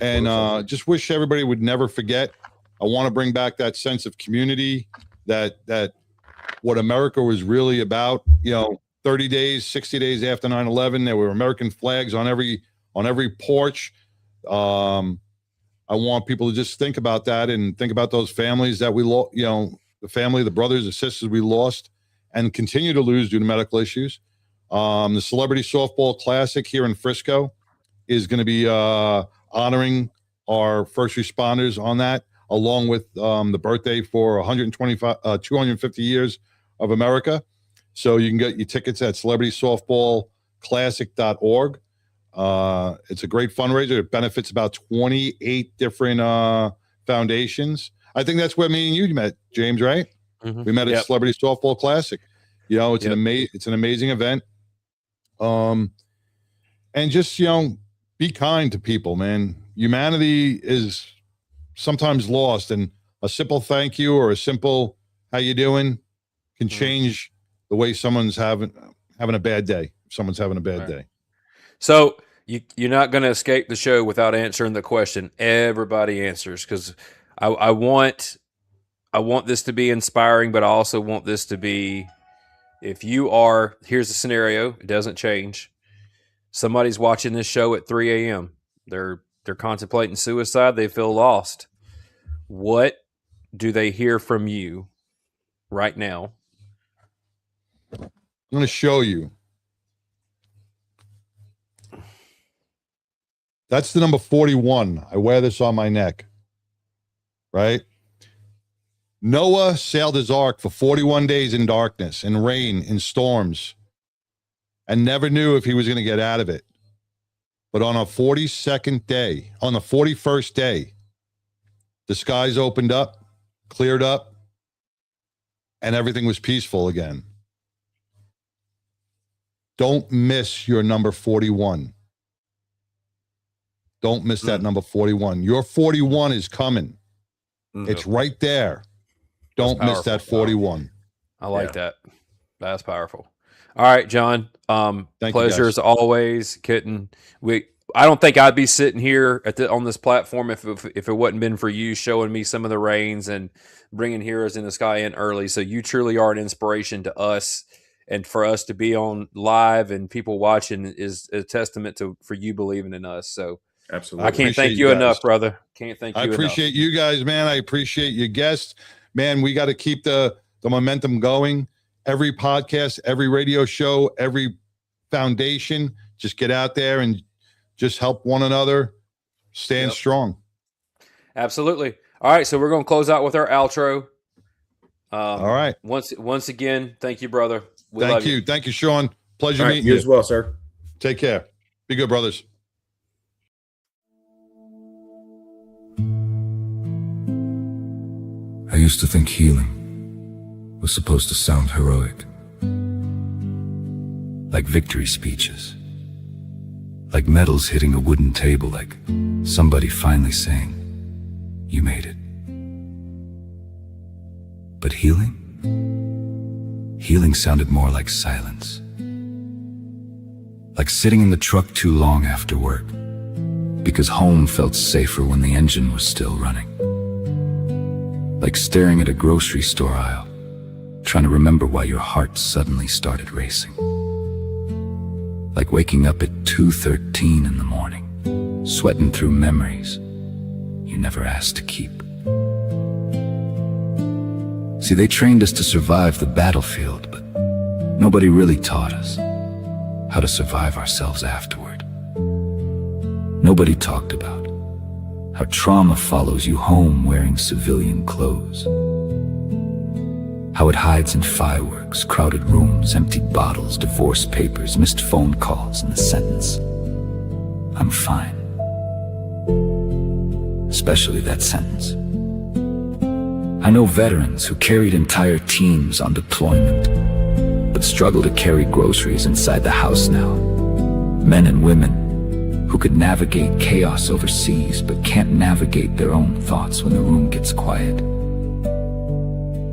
And just wish everybody would never forget. I want to bring back that sense of community, that what America was really about. 30 days, 60 days after 9/11, there were American flags on every porch. I want people to just think about that and think about those families that we lost, the brothers, the sisters we lost and continue to lose due to medical issues. The Celebrity Softball Classic here in Frisco is going to be honoring our first responders on that, along with the birthday for 250 years of America. So you can get your tickets at celebritysoftballclassic.org. It's a great fundraiser. It benefits about 28 different foundations. I think that's where me and you met, James, right? Mm-hmm. We met at Celebrity Softball Classic. It's Yep. an amazing event. And just, be kind to people, man. Humanity is sometimes lost, and a simple thank you or a simple "how you doing" can change the way someone's having a bad day. If someone's having a bad day. So you're not going to escape the show without answering the question everybody answers, because I want this to be inspiring, but I also want this to be, here's the scenario, it doesn't change. Somebody's watching this show at 3 a.m. They're contemplating suicide. They feel lost. What do they hear from you right now? I'm going to show you. That's the number 41. I wear this on my neck. Right? Noah sailed his ark for 41 days in darkness, in rain, in storms, and never knew if he was going to get out of it. But on the 41st day, the skies opened up, cleared up, and everything was peaceful again. Don't miss your number 41. Don't miss that number 41. Your 41 is coming. It's right there. Don't miss that 41. I like that. That's powerful. All right, John. Pleasure as always. I don't think I'd be sitting here on this platform if it wasn't been for you showing me some of the rains and bringing Heroes in the Sky in early. So you truly are an inspiration to us, and for us to be on live and people watching is a testament for you believing in us. So absolutely, I can't thank you enough, brother. Can't thank you enough. I appreciate you guys, man. I appreciate your guests, man. We got to keep the momentum going. Every podcast, every radio show, every foundation, just get out there and just help one another stand strong. Absolutely. All right, so we're going to close out with our outro. All right. Once again, thank you, brother. Thank you. Thank you, Sean. Pleasure meeting you as well, sir. Take care. Be good, brothers. I used to think healing was supposed to sound heroic, like victory speeches, like medals hitting a wooden table, like somebody finally saying, "You made it." But healing sounded more like silence, like sitting in the truck too long after work, because home felt safer when the engine was still running, like staring at a grocery store aisle, trying to remember why your heart suddenly started racing, like waking up at 2:13 in the morning, sweating through memories you never asked to keep. See, they trained us to survive the battlefield, but nobody really taught us how to survive ourselves afterward. Nobody talked about how trauma follows you home wearing civilian clothes. How it hides in fireworks, crowded rooms, empty bottles, divorce papers, missed phone calls, and the sentence, "I'm fine." Especially that sentence. I know veterans who carried entire teams on deployment, but struggle to carry groceries inside the house now. Men and women who could navigate chaos overseas, but can't navigate their own thoughts when the room gets quiet.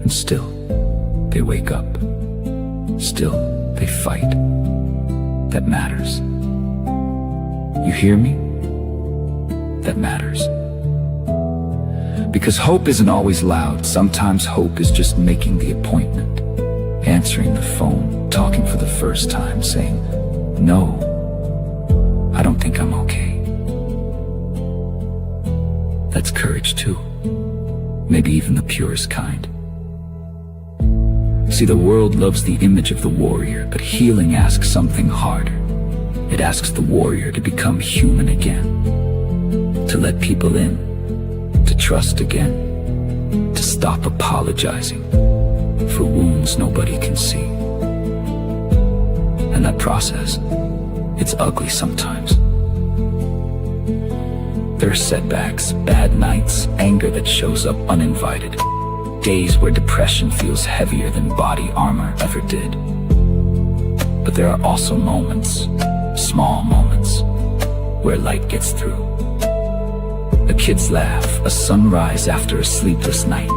And still, they wake up. Still, they fight. That matters. You hear me? That matters. Because hope isn't always loud. Sometimes hope is just making the appointment, answering the phone, talking for the first time, saying, "No, I don't think I'm okay." That's courage too. Maybe even the purest kind. See, the world loves the image of the warrior, but healing asks something harder. It asks the warrior to become human again, to let people in, to trust again, to stop apologizing for wounds nobody can see. And that process, it's ugly sometimes. There are setbacks, bad nights, anger that shows up uninvited, days where depression feels heavier than body armor ever did. But there are also moments, small moments, where light gets through. A kid's laugh, a sunrise after a sleepless night,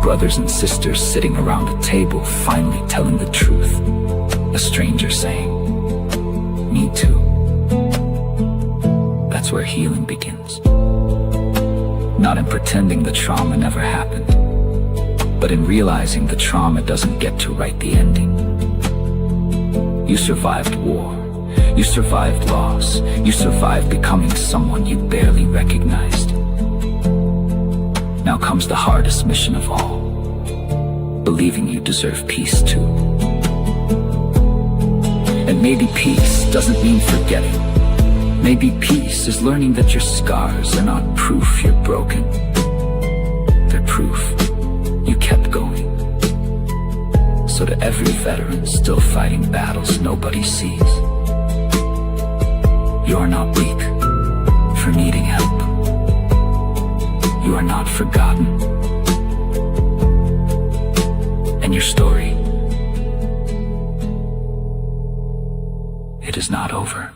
brothers and sisters sitting around a table finally telling the truth, a stranger saying, "Me too." That's where healing begins. Not in pretending the trauma never happened, but in realizing the trauma doesn't get to write the ending. You survived war. You survived loss. You survived becoming someone you barely recognized. Now comes the hardest mission of all, believing you deserve peace too. And maybe peace doesn't mean forgetting. Maybe peace is learning that your scars are not proof you're broken. They're proof you kept going. So to every veteran still fighting battles nobody sees, you're not weak for needing help. You are not forgotten. And your story, it is not over.